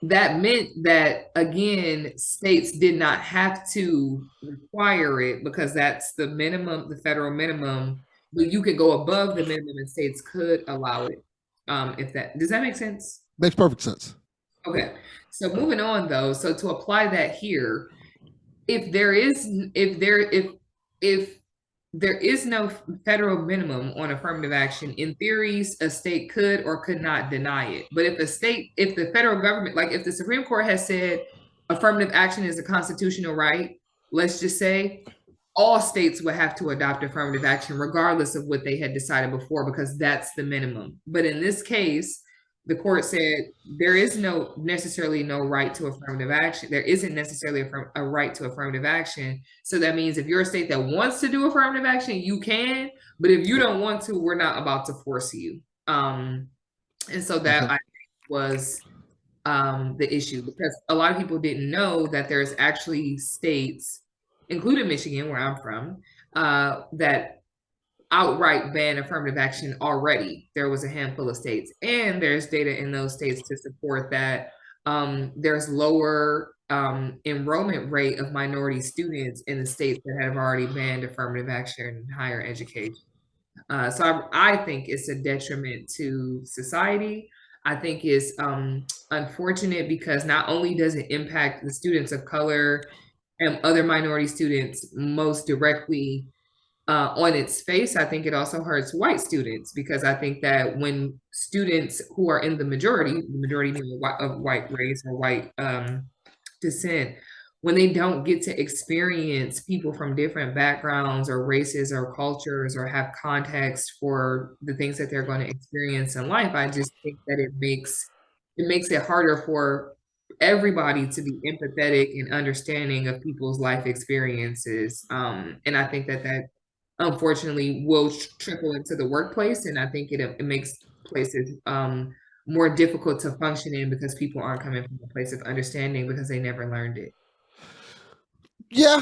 that meant that, again, states did not have to require it because that's the minimum, the federal minimum. But you could go above the minimum and states could allow it. Does that make sense? Makes perfect sense. Okay, so moving on though, so to apply that here, if there is no federal minimum on affirmative action, in theories, a state could or could not deny it. But if the federal government, like if the Supreme Court has said affirmative action is a constitutional right, let's just say, all states would have to adopt affirmative action regardless of what they had decided before, because that's the minimum. But in this case, the court said there is necessarily no right to affirmative action. There isn't necessarily a right to affirmative action. So that means if you're a state that wants to do affirmative action, you can. But if you don't want to, we're not about to force you. And so that I think was the issue, because a lot of people didn't know that there's actually states, including Michigan, where I'm from, that outright ban affirmative action already. There was a handful of states, and there's data in those states to support that. There's lower enrollment rate of minority students in the states that have already banned affirmative action in higher education. So I think it's a detriment to society. I think it's unfortunate because not only does it impact the students of color and other minority students most directly on its face, I think it also hurts white students because I think that when students who are in the majority being of white race or white descent, when they don't get to experience people from different backgrounds or races or cultures or have context for the things that they're going to experience in life, I just think that it makes it harder for everybody to be empathetic and understanding of people's life experiences. And I think that unfortunately will trickle into the workplace, and I think it makes places more difficult to function in because people aren't coming from a place of understanding because they never learned it. Yeah,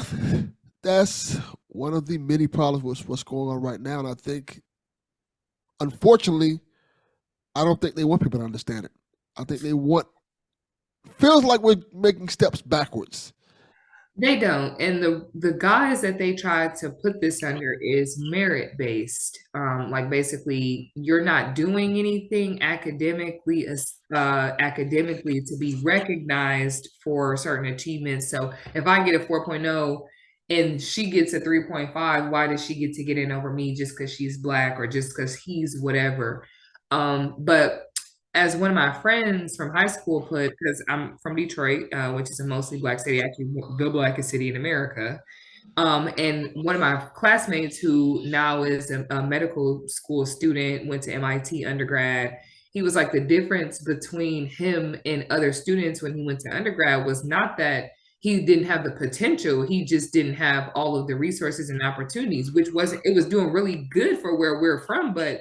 that's one of the many problems with what's going on right now. And I think, unfortunately, I don't think they want people to understand it. I think they want, feels like we're making steps backwards. They don't. And the guise that they try to put this under is merit based. Like basically you're not doing anything academically to be recognized for certain achievements. So if I get a 4.0 and she gets a 3.5, why does she get to get in over me just because she's black or just because he's whatever? But as one of my friends from high school put, because I'm from Detroit, which is a mostly black city, actually the blackest city in America. And one of my classmates who now is a medical school student, went to MIT undergrad. He was like the difference between him and other students when he went to undergrad was not that he didn't have the potential, he just didn't have all of the resources and opportunities, which wasn't, it was doing really good for where we're from, but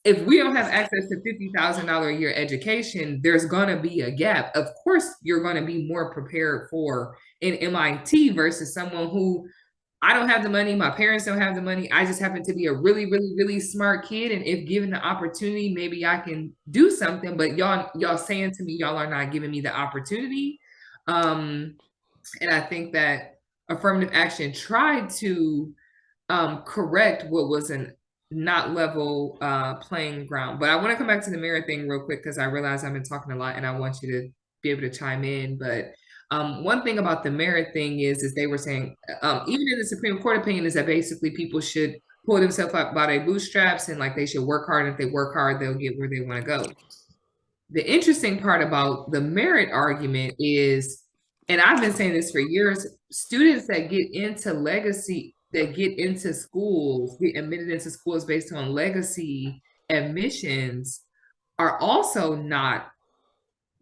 if we don't have access to $50,000 a year education, there's going to be a gap. Of course, you're going to be more prepared for an MIT versus someone who I don't have the money, my parents don't have the money. I just happen to be a really, really, really smart kid. And if given the opportunity, maybe I can do something. But y'all saying to me, y'all are not giving me the opportunity. And I think that affirmative action tried to correct what was an not level playing ground. But I want to come back to the mirror thing real quick because I realize I've been talking a lot and I want you to be able to chime in. But one thing about the merit thing is they were saying, even in the Supreme Court opinion, is that basically people should pull themselves up by their bootstraps and like they should work hard. And if they work hard, they'll get where they want to go. The interesting part about the merit argument is, and I've been saying this for years, students that get into legacy, that get into schools, get admitted into schools based on legacy admissions are also not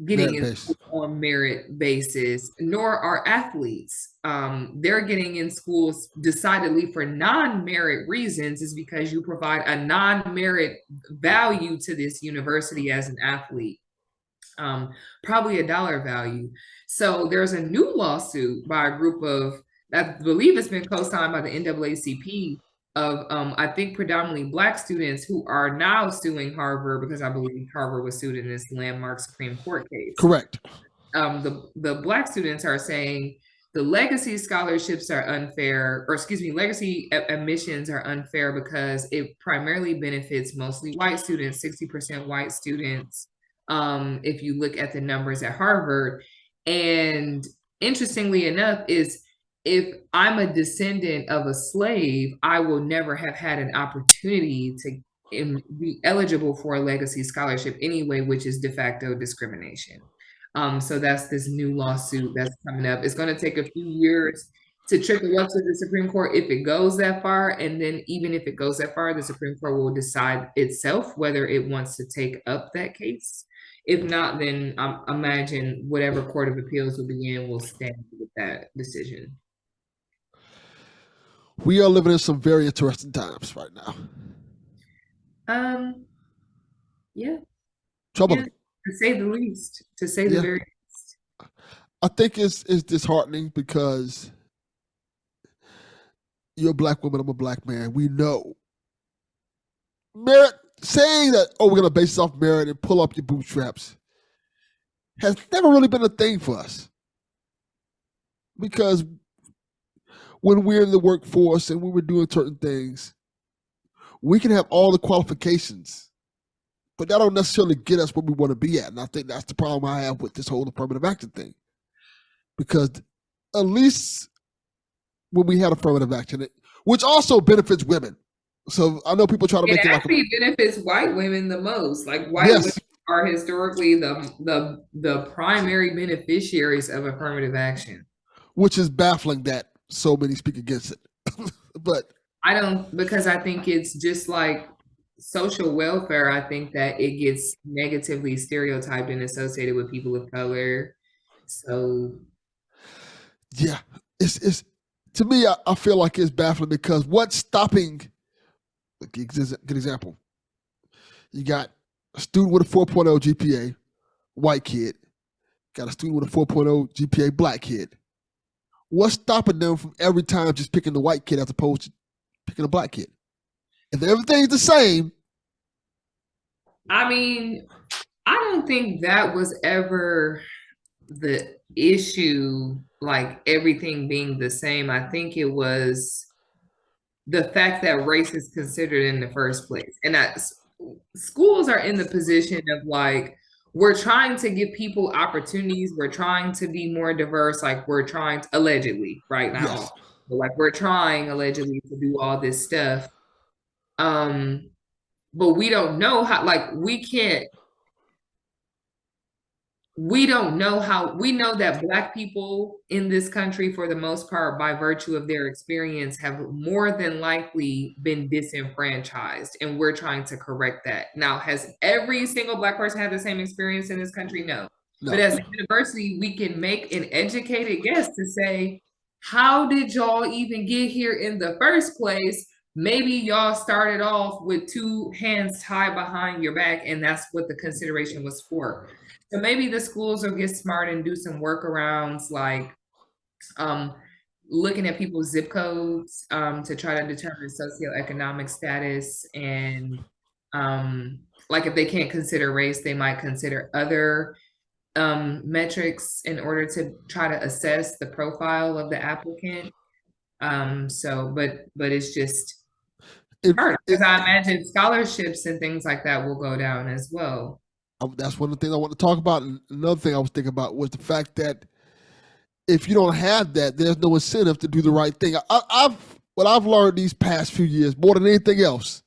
getting Merit in based. on merit basis, nor are athletes. They're getting in schools decidedly for non-merit reasons, is because you provide a non-merit value to this university as an athlete. Probably a dollar value. So there's a new lawsuit by a group of, I believe it's been co-signed by the NAACP, of I think predominantly Black students who are now suing Harvard because I believe Harvard was sued in this landmark Supreme Court case. Correct. The Black students are saying the legacy scholarships are unfair, or excuse me, legacy admissions are unfair because it primarily benefits mostly white students, 60% white students. If you look at the numbers at Harvard. And interestingly enough, is if I'm a descendant of a slave, I will never have had an opportunity to be eligible for a legacy scholarship anyway, which is de facto discrimination. So that's this new lawsuit that's coming up. It's going to take a few years to trickle up to the Supreme Court if it goes that far. And then even if it goes that far, the Supreme Court will decide itself whether it wants to take up that case. If not, then imagine whatever court of appeals will be in will stand with that decision. We are living in some very interesting times right now. Yeah. Troubling. Yeah, to say the least. To say the very least. I think it's disheartening because you're a Black woman, I'm a Black man. We know merit, saying that, oh, we're going to base this off merit and pull up your bootstraps has never really been a thing for us. Because when we're in the workforce and when we're doing certain things, We can have all the qualifications, but that don't necessarily get us where we want to be at. And I think that's the problem I have with this whole affirmative action thing. Because at least when we had affirmative action, which also benefits women. So I know people try to It make it like actually benefits white women the most. Like white women yes, are historically the primary beneficiaries of affirmative action. which is baffling that so many speak against it. But I don't, because I think it's just like social welfare. I think that it gets negatively stereotyped and associated with people of color. So yeah, it's to me, I feel like it's baffling because what's stopping? Good example. You got a student with a 4.0 GPA, white kid. Got a student with a 4.0 GPA, black kid. What's stopping them from every time just picking the white kid as opposed to picking a black kid? If everything's the same. I mean, I don't think that was ever the issue, like everything being the same. I think it was the fact that race is considered in the first place. And that schools are in the position of like, we're trying to give people opportunities. We're trying to be more diverse. Like we're trying to, allegedly right now, Yes. but like we're trying allegedly to do all this stuff. Um, but we don't know how, like we don't know how. We know that Black people in this country, for the most part, by virtue of their experience, have more than likely been disenfranchised, and we're trying to correct that. Now, has every single Black person had the same experience in this country? No. But No. as a university, we can make an educated guess to say, how did y'all even get here in the first place? Maybe y'all started off with two hands tied behind your back, and that's what the consideration was for. So maybe the schools will get smart and do some workarounds like um, looking at people's zip codes to try to determine socioeconomic status and like if they can't consider race, they might consider other metrics in order to try to assess the profile of the applicant. But it's just hard because I imagine scholarships and things like that will go down as well. That's one of the things I want to talk about. And another thing I was thinking about was the fact that if you don't have that, there's no incentive to do the right thing. What I've learned these past few years, more than anything else,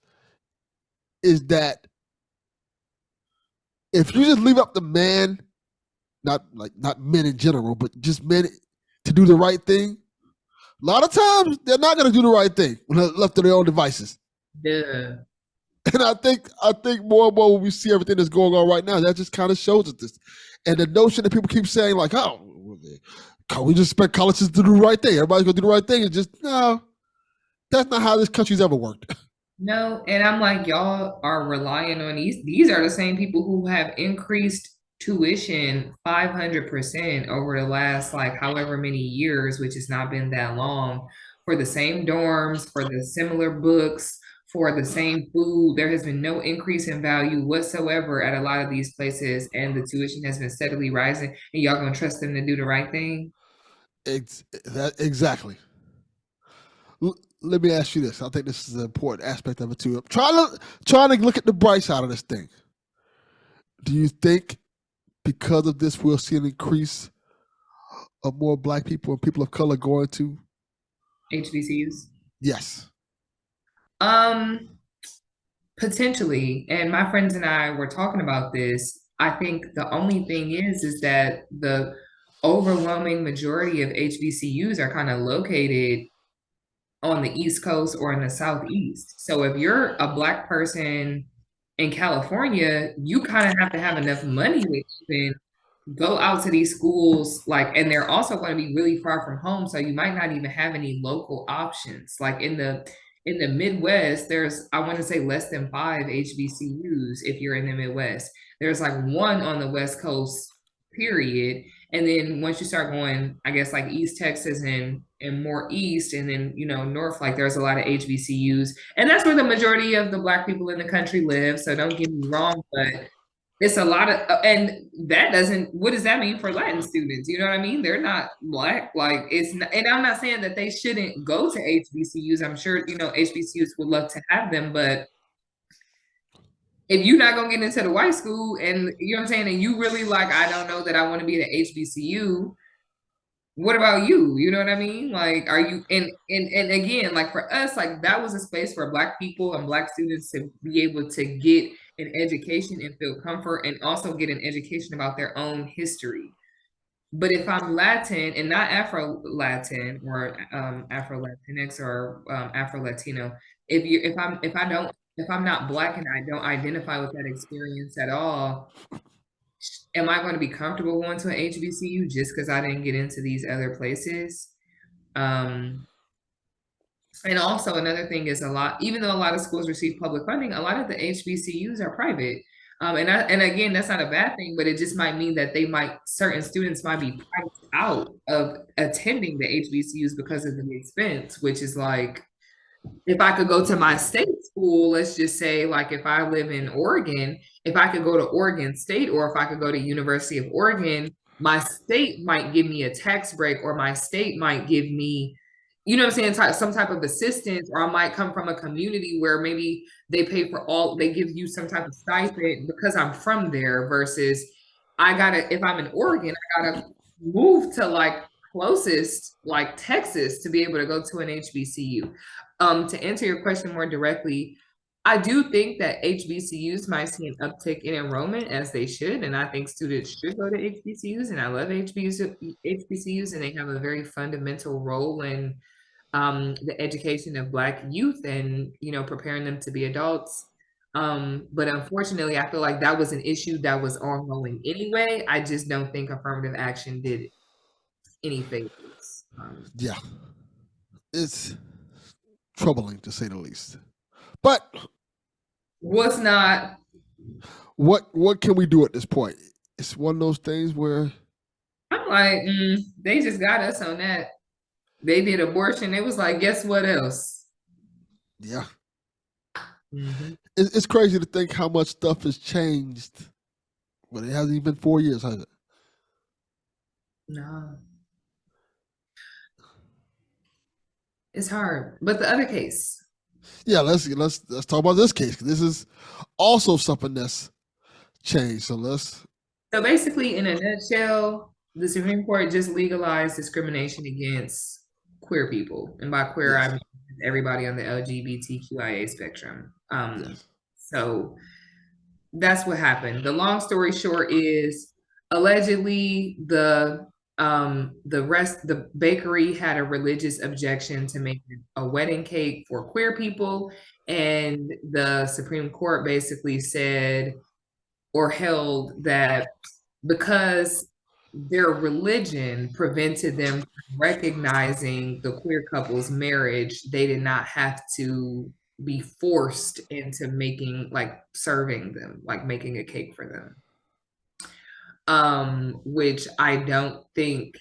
is that if you just leave up the man, not men in general, but just men to do the right thing, a lot of times they're not going to do the right thing when they're left to their own devices. Yeah. And I think more and more when we see everything that's going on right now, that just kind of shows us this. And the notion that people keep saying like, "Oh, we just expect colleges to do the right thing. Everybody's gonna do the right thing." It's just no. That's not how this country's ever worked. No, and I'm like, y'all are relying on these. These are the same people who have increased tuition 500% over the last like however many years, which has not been that long, for the same dorms, for the similar books, for the same food. There has been no increase in value whatsoever at a lot of these places, and the tuition has been steadily rising. And y'all gonna trust them to do the right thing? Exactly. Let me ask you this. I think this is an important aspect of it too. I'm trying to look at the bright side of this thing. Do you think because of this we'll see an increase of more Black people and people of color going to HBCUs? yes? Potentially. And my friends and I were talking about this. I think the only thing is that the overwhelming majority of HBCUs are kind of located on the East Coast or in the Southeast. So if you're a Black person in California, you kind of have to have enough money to even go out to these schools, like, and they're also going to be really far from home, so you might not even have any local options. Like in the Midwest, there's, I want to say, less than 5 HBCUs if you're in the Midwest. There's like one on the West Coast, period. And then once you start going, I guess like East Texas and more east, and then north, like there's a lot of HBCUs, and that's where the majority of the Black people in the country live. So don't get me wrong, but It's a lot of, and that doesn't, what does that mean for Latin students? You know what I mean? They're not Black. Like, it's not, and I'm not saying that they shouldn't go to HBCUs. I'm sure, HBCUs would love to have them, but if you're not gonna get into the white school and you know what I'm saying, and you really like, I don't know that I want to be at HBCU, what about you? You know what I mean? Like, are you, and again, like for us, like that was a space for Black people and Black students to be able to get an education and feel comfort and also get an education about their own history. But if I'm Latin and not Afro Latin or Afro Latinx or Afro Latino, if I'm not Black and I don't identify with that experience at all, am I going to be comfortable going to an HBCU just because I didn't get into these other places? Um, and also another thing is even though a lot of schools receive public funding, a lot of the HBCUs are private. And again, that's not a bad thing, but it just might mean that certain students might be priced out of attending the HBCUs because of the expense, which is like, if I could go to my state school, let's just say, like if I live in Oregon, if I could go to Oregon State or if I could go to University of Oregon, my state might give me a tax break or my state might give me, you know what I'm saying, some type of assistance, or I might come from a community where maybe they give you some type of stipend because I'm from there versus if I'm in Oregon, I gotta move to like closest, like Texas, to be able to go to an HBCU. To answer your question more directly, I do think that HBCUs might see an uptick in enrollment as they should, and I think students should go to HBCUs, and I love HBCUs, and they have a very fundamental role in the education of Black youth and preparing them to be adults. But unfortunately, I feel like that was an issue that was ongoing anyway. I just don't think affirmative action did any favors. Yeah, it's troubling to say the least. But Was not. what can we do at this point? It's one of those things where I'm like, they just got us on that. They did abortion. It was like, guess what else? Yeah. Mm-hmm. It's crazy to think how much stuff has changed, but it hasn't even been 4 years, has it? No. It's hard. But the other case. Yeah, let's talk about this case. This is also something that's changed. So basically, in a nutshell, the Supreme Court just legalized discrimination against queer people. And by queer, yes, I mean everybody on the LGBTQIA spectrum. Yes. So that's what happened. The long story short is allegedly the bakery had a religious objection to making a wedding cake for queer people, and the Supreme Court basically said or held that because their religion prevented them from recognizing the queer couple's marriage, they did not have to be forced into serving them, like making a cake for them. Which I don't think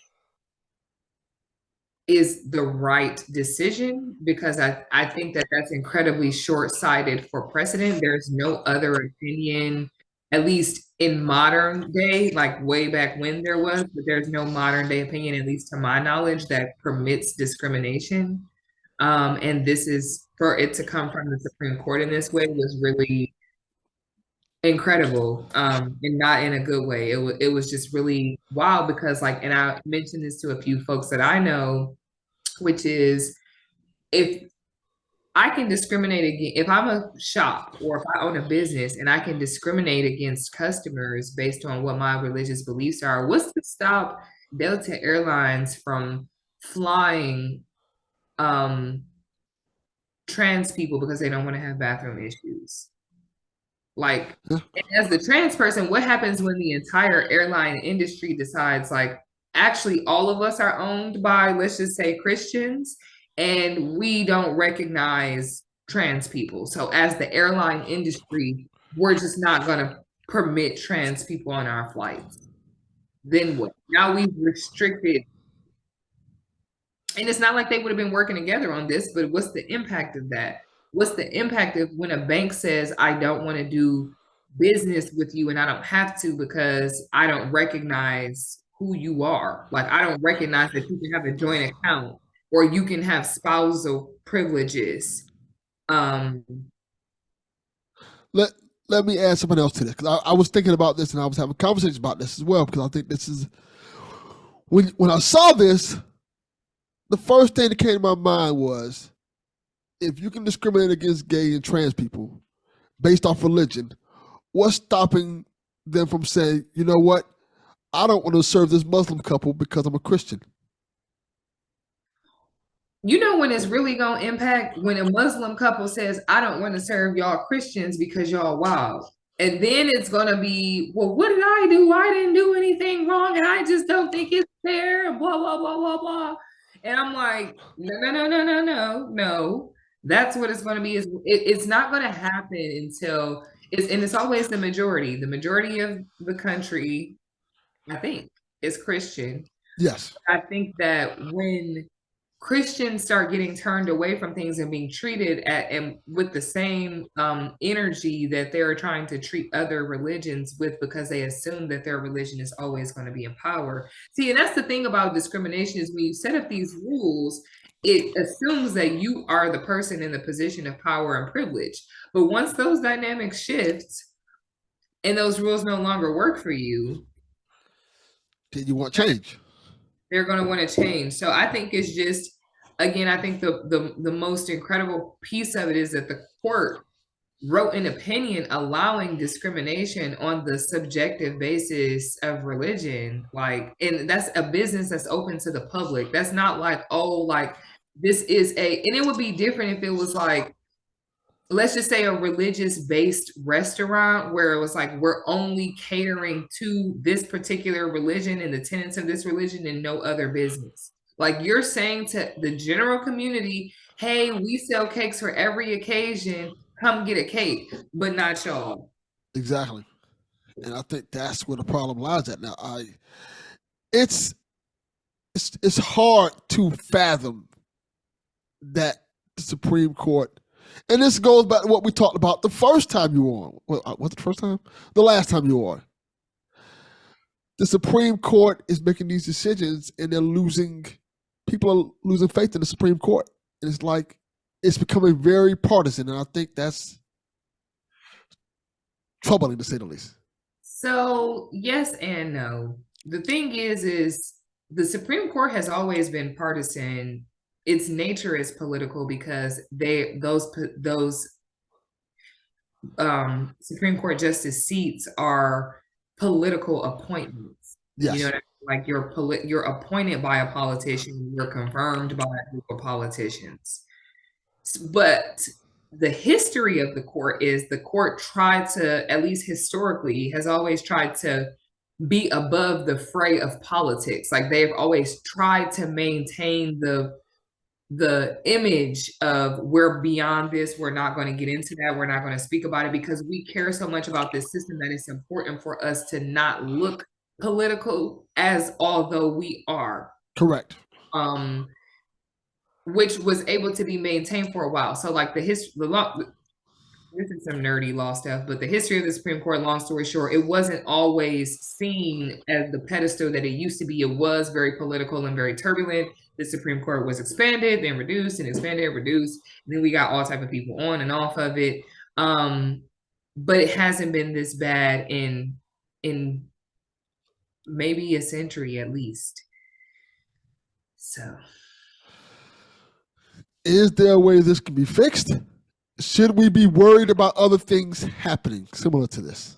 is the right decision, because I think that that's incredibly short-sighted for precedent. There's no other opinion, at least in modern day, like way back when there was, but there's no modern day opinion, at least to my knowledge, that permits discrimination. And this is, for it to come from the Supreme Court in this way, was really incredible, and not in a good way. It was just really wild because and I mentioned this to a few folks that I know, which is, if I can discriminate if I'm a shop or if I own a business and I can discriminate against customers based on what my religious beliefs are, what's to stop Delta Airlines from flying trans people because they don't want to have bathroom issues? Like, as the trans person, what happens when the entire airline industry decides, actually, all of us are owned by, let's just say, Christians, and we don't recognize trans people. So as the airline industry, we're just not going to permit trans people on our flights. Then what? Now we've restricted. And it's not like they would have been working together on this, but what's the impact of that? What's the impact of when a bank says, I don't want to do business with you and I don't have to because I don't recognize who you are. Like I don't recognize that you can have a joint account or you can have spousal privileges. Um, Let Let me add something else to this because I was thinking about this and I was having conversations about this as well because I think this is when I saw this, the first thing that came to my mind was if you can discriminate against gay and trans people based off religion, what's stopping them from saying, you know what, I don't want to serve this Muslim couple because I'm a Christian? you know when it's really gonna impact when a Muslim couple says, I don't want to serve y'all Christians because y'all wild. And then it's gonna be, well, what did I do? I didn't do anything wrong, and I just don't think it's fair, and blah, blah, blah, blah, blah. And I'm like, no, no, no, no, no, no, no. That's what it's gonna be. It's not gonna happen until it's always the majority. The majority of the country, I think, is Christian. Yes. I think that when Christians start getting turned away from things and being treated at and with the same energy that they're trying to treat other religions with because they assume that their religion is always going to be in power. See, and that's the thing about discrimination is when you set up these rules, it assumes that you are the person in the position of power and privilege. But once those dynamics shift and those rules no longer work for you, then you want change. They're going to want to change. So I think it's just, again, I think the most incredible piece of it is that the court wrote an opinion allowing discrimination on the subjective basis of religion. Like, and that's a business that's open to the public. That's not like, oh, like this is and it would be different if it was like, let's just say a religious based restaurant where it was like we're only catering to this particular religion and the tenets of this religion and no other business. Like you're saying to the general community, hey, we sell cakes for every occasion, come get a cake, but not y'all. Exactly. And I think that's where the problem lies at now. It's it's hard to fathom that the Supreme Court, and this goes back to what we talked about the first time you were on. Well, what's the first time? The last time you were on. The Supreme Court is making these decisions, and they're losing. People are losing faith in the Supreme Court, and it's like it's becoming very partisan, and I think that's troubling to say the least. So yes and no. The thing is the Supreme Court has always been partisan. Its nature is political because those Supreme Court justice seats are political appointments. Yes. You know what I mean? Like you're appointed by a politician, you're confirmed by a group of politicians. But the history of the court is the court tried to, at least historically, has always tried to be above the fray of politics. Like they've always tried to maintain the image of we're beyond this, we're not going to get into that, we're not going to speak about it because we care so much about this system that it's important for us to not look political as although we are. Correct. Which was able to be maintained for a while. So like the law, this is some nerdy law stuff, but the history of the Supreme Court, long story short, it wasn't always seen as the pedestal that it used to be. It was very political and very turbulent. The Supreme Court was expanded, then reduced, and expanded, reduced. And then we got all type of people on and off of it. But it hasn't been this bad in maybe a century at least. So, is there a way this can be fixed? Should we be worried about other things happening similar to this?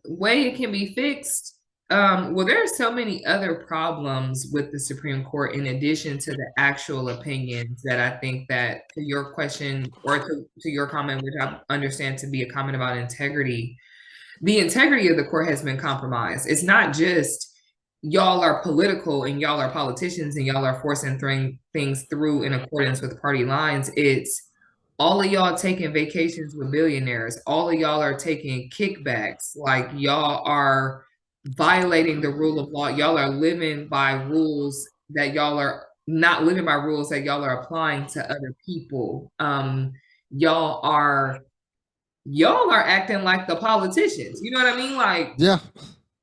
Way it can be fixed. Well, there are so many other problems with the Supreme Court in addition to the actual opinions that I think that to your question or to your comment, which I understand to be a comment about integrity, the integrity of the court has been compromised. It's not just y'all are political and y'all are politicians and y'all are forcing things through in accordance with party lines. It's all of y'all taking vacations with billionaires. All of y'all are taking kickbacks. Like y'all are violating the rule of law. Y'all are living by rules that y'all are not living by rules that y'all are applying to other people. Y'all are y'all are acting like the politicians. You know what I mean? Like, Yeah.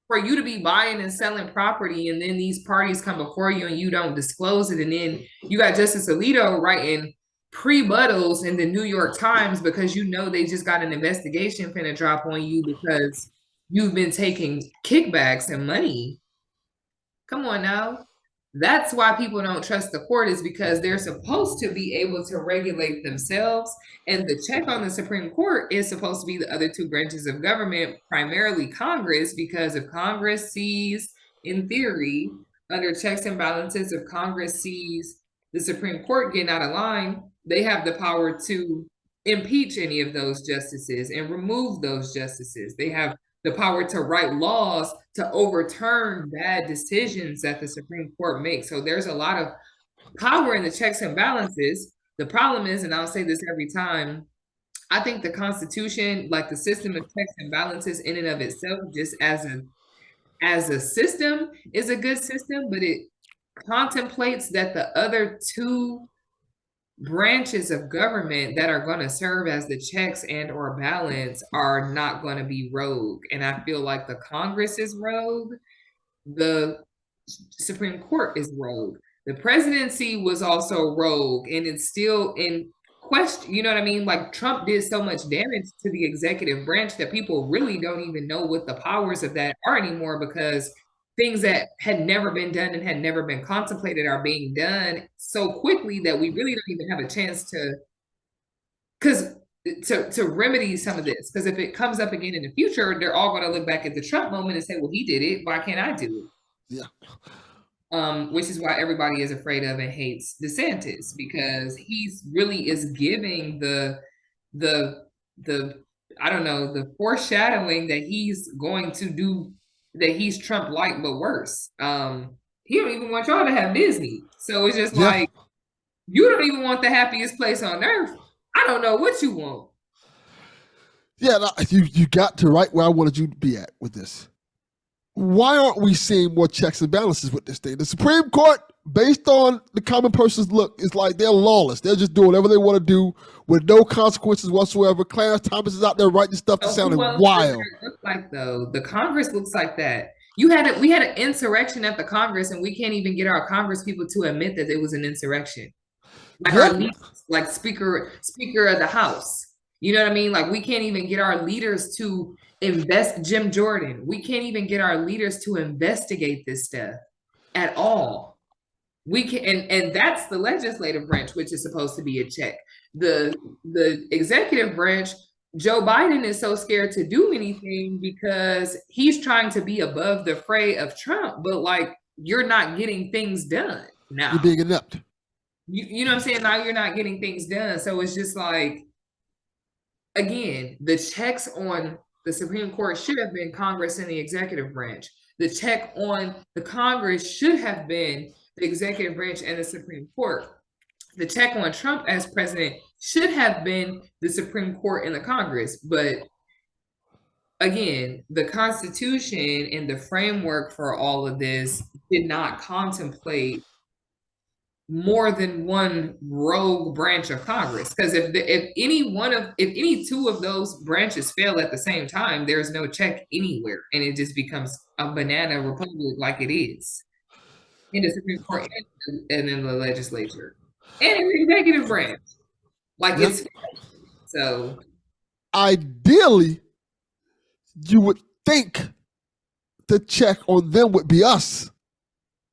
for you to be buying and selling property, and then these parties come before you and you don't disclose it, and then you got Justice Alito writing pre-buttles in the New York Times because you know they just got an investigation finna drop on you because you've been taking kickbacks and money. Come on now. That's why people don't trust the court, is because they're supposed to be able to regulate themselves. And the check on the Supreme Court is supposed to be the other two branches of government, primarily Congress, because if Congress sees, in theory, under checks and balances, if Congress sees the Supreme Court getting out of line, they have the power to impeach any of those justices and remove those justices. They have the power to write laws to overturn bad decisions that the Supreme Court makes. So there's a lot of power in the checks and balances. The problem is, and I'll say this every time, I think the Constitution, like the system of checks and balances in and of itself, just as a system, is a good system, but it contemplates that the other two branches of government that are going to serve as the checks and or balance are not going to be rogue. And I feel like the Congress is rogue, the Supreme Court is rogue, the presidency was also rogue, and it's still in question. You know what I mean? Like, Trump did so much damage to the executive branch that people really don't even know what the powers of that are anymore, because things that had never been done and had never been contemplated are being done so quickly that we really don't even have a chance to remedy some of this. Because if it comes up again in the future, they're all going to look back at the Trump moment and say, well, he did it, why can't I do it? Which is why everybody is afraid of and hates DeSantis, because he's really is giving the I don't know, the foreshadowing that he's going to do, that he's Trump like but worse. He don't even want y'all to have Disney. So it's just like, you don't even want the happiest place on earth. I don't know what you want. Yeah, you got to right where I wanted you to be at with this. Why aren't we seeing more checks and balances with this thing? The Supreme Court, based on the common person's look, is like they're lawless. They're just doing whatever they want to do with no consequences whatsoever. Clarence Thomas is out there writing stuff that sounded wild. Looks like, though, the Congress looks like that. We had an insurrection at the Congress, and we can't even get our Congress people to admit that it was an insurrection. Like our leaders, like Speaker of the House. You know what I mean? Like, we can't even get our leaders to Jim Jordan. We can't even get our leaders to investigate this stuff at all. We can, and that's the legislative branch, which is supposed to be a check. The executive branch, Joe Biden is so scared to do anything because he's trying to be above the fray of Trump, but like, you're not getting things done now. You're being inept. You know what I'm saying? Now you're not getting things done. So it's just like, again, the checks on the Supreme Court should have been Congress and the executive branch. The check on the Congress should have been the executive branch and the Supreme Court. The check on Trump as president should have been the Supreme Court and the Congress. But again, the Constitution and the framework for all of this did not contemplate more than one rogue branch of Congress. Because if any two of those branches fail at the same time, there's no check anywhere, and it just becomes a banana republic like it is in the Supreme Court and in the legislature and in the executive branch. Like, it's so. Ideally, you would think the check on them would be us.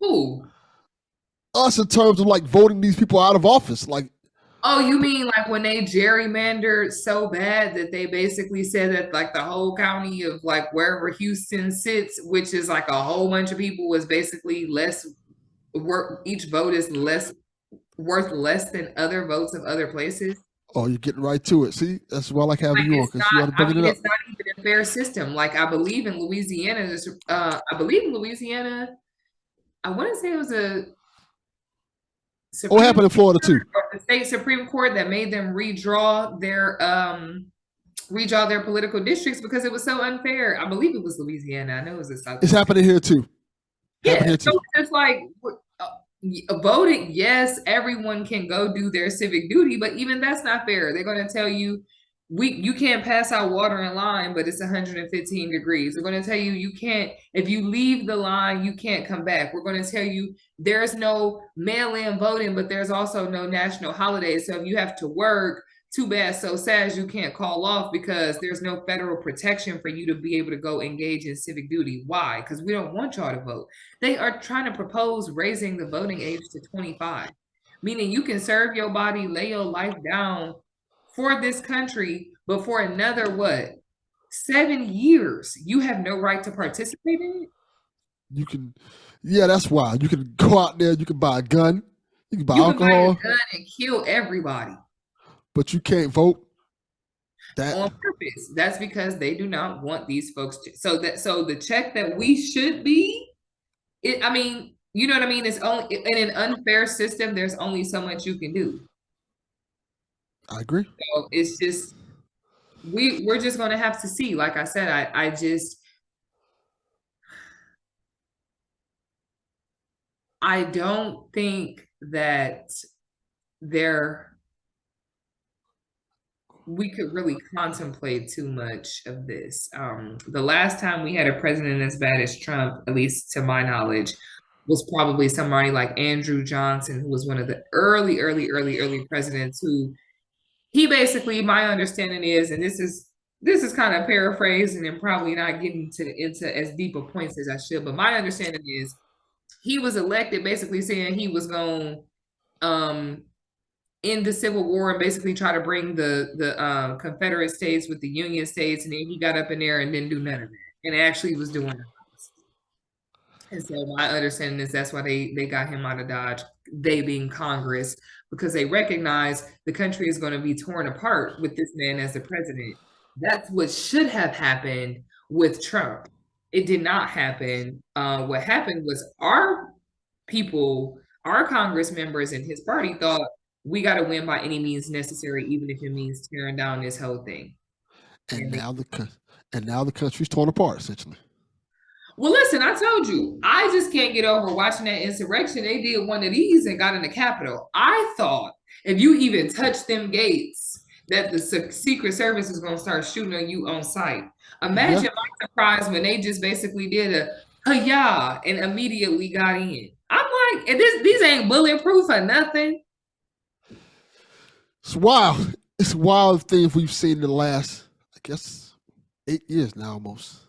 Who? Us, in terms of like voting these people out of office. Like, oh, you mean like when they gerrymandered so bad that they basically said that like the whole county of like wherever Houston sits, which is like a whole bunch of people, was basically less worth, each vote is worth less than other votes of other places. Oh, you're getting right to it. See, that's why I like having you on, because you want to bring it up. It's not even a fair system. Like, I believe in Louisiana. I want to say it was a what happened in Florida too? The state Supreme Court that made them redraw their political districts because it was so unfair. I believe it was Louisiana. I know it was a South. It's happening here too. So it's like, voting, yes, everyone can go do their civic duty, but even that's not fair. They're going to tell you you can't pass out water in line, but it's 115 degrees. We're going to tell you you can't, if you leave the line, you can't come back. We're going to tell you there's no mail-in voting, but there's also no national holidays. So if you have to work, too bad, so sad you can't call off because there's no federal protection for you to be able to go engage in civic duty. Why? Because we don't want y'all to vote. They are trying to propose raising the voting age to 25, meaning you can serve your body, lay your life down for this country, but for another what? 7 years, you have no right to participate in it. You can, yeah, that's why. You can go out there, you can buy a gun, you can buy You can buy a alcohol, gun and kill everybody but you can't vote. That on purpose. That's because they do not want these folks to. So the check that we should be, I mean, you know what I mean? It's only in an unfair system, there's only so much you can do. I agree. So it's just we're just gonna have to see. Like I said, I don't think that we could really contemplate too much of this. The last time we had a president as bad as Trump, at least to my knowledge, was probably somebody like Andrew Johnson, who was one of the early presidents who he basically, my understanding is, and this is kind of paraphrasing and probably not getting into as deep a points as I should, but my understanding is he was elected basically saying he was going end the Civil War and basically try to bring the Confederate States with the Union States, and then he got up in there and didn't do none of that, and actually was doing the opposite. And so my understanding is that's why they got him out of Dodge, they being Congress, because they recognize the country is going to be torn apart with this man as the president. That's what should have happened with Trump. It did not happen. What happened was our people, our Congress members in his party thought we got to win by any means necessary, even if it means tearing down this whole thing. And now the country's torn apart essentially. Well, listen, I told you, I just can't get over watching that insurrection. They did one of these and got in the Capitol. I thought if you even touch them gates, that the Secret Service is going to start shooting on you on sight. Imagine my surprise when they just basically did a yeah and immediately got in. I'm like, these ain't bulletproof or nothing. It's wild. It's wild things we've seen in the last, I guess, 8 years now almost.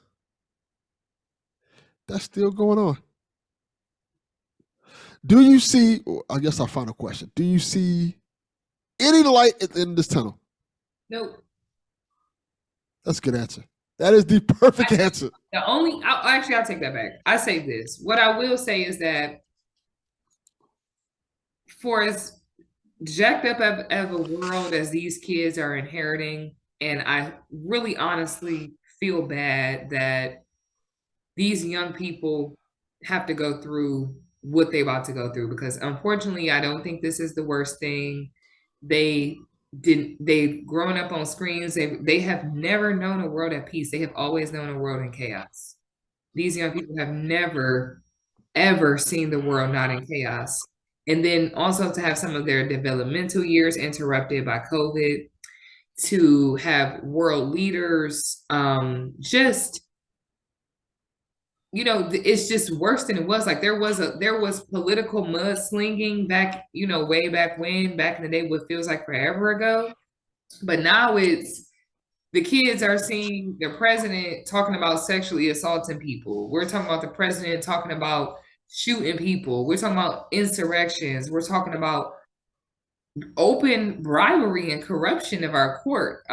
That's still going on. Do you see, I guess our final question, do you see any light at the end of this tunnel? Nope. That's a good answer. That is the perfect answer. I'll take that back. I say this. What I will say is that for as jacked up of a world as these kids are inheriting, and I really honestly feel bad that these young people have to go through what they're about to go through, because unfortunately, I don't think this is the worst thing. They've grown up on screens. They have never known a world at peace. They have always known a world in chaos. These young people have never, ever seen the world not in chaos. And then also to have some of their developmental years interrupted by COVID, to have world leaders just, it's just worse than it was. Like there was political mudslinging back, way back when, back in the day, what feels like forever ago. But now it's the kids are seeing the president talking about sexually assaulting people. We're talking about the president talking about shooting people. We're talking about insurrections. We're talking about open bribery and corruption of our court.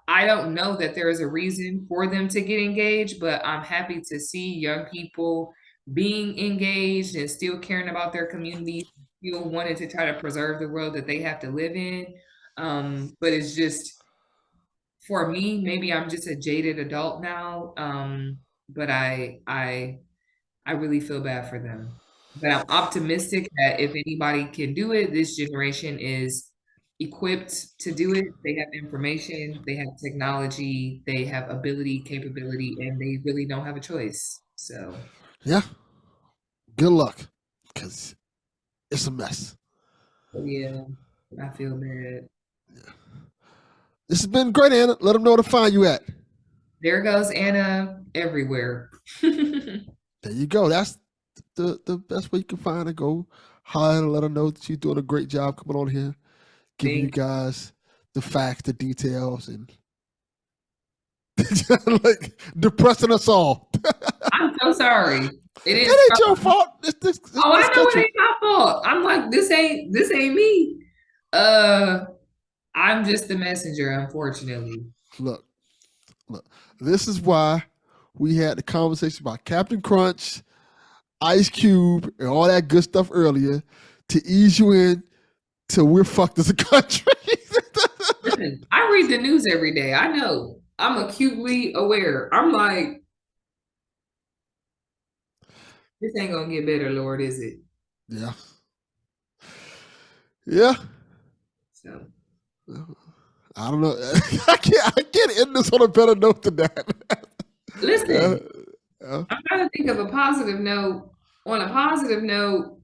I don't know that there is a reason for them to get engaged, but I'm happy to see young people being engaged and still caring about their community, still wanting to try to preserve the world that they have to live in. But it's just, for me, maybe I'm just a jaded adult now. But I really feel bad for them. But I'm optimistic that if anybody can do it, this generation is equipped to do it. They have information, they have technology, they have ability, capability, and they really don't have a choice. So yeah, good luck, because it's a mess. yeah, I feel bad. Yeah. This has been great, Anna. Let them know where to find you at. There goes Anna everywhere. There you go. That's the best way you can find her. Go holler and let her know that she's doing a great job coming on here, giving you guys the facts, the details, and like depressing us all. I'm so sorry. It ain't your fault. I know it ain't my fault. I'm like, this ain't me. I'm just the messenger, unfortunately. Look. This is why we had the conversation about Captain Crunch, Ice Cube, and all that good stuff earlier to ease you in till we're fucked as a country. Listen, I read the news every day. I know. I'm acutely aware. I'm like, this ain't gonna get better, Lord, is it? Yeah. Yeah. So I don't know. I can't end this on a better note than that. Listen, I'm trying to think of a positive note. On a positive note,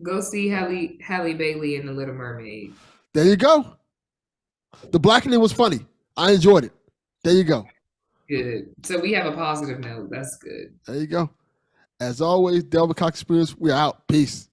go see Halle Bailey in The Little Mermaid. There you go. The blackening was funny. I enjoyed it. There you go. Good. So we have a positive note. That's good. There you go. As always, Delvin Cox Experience, we're out. Peace.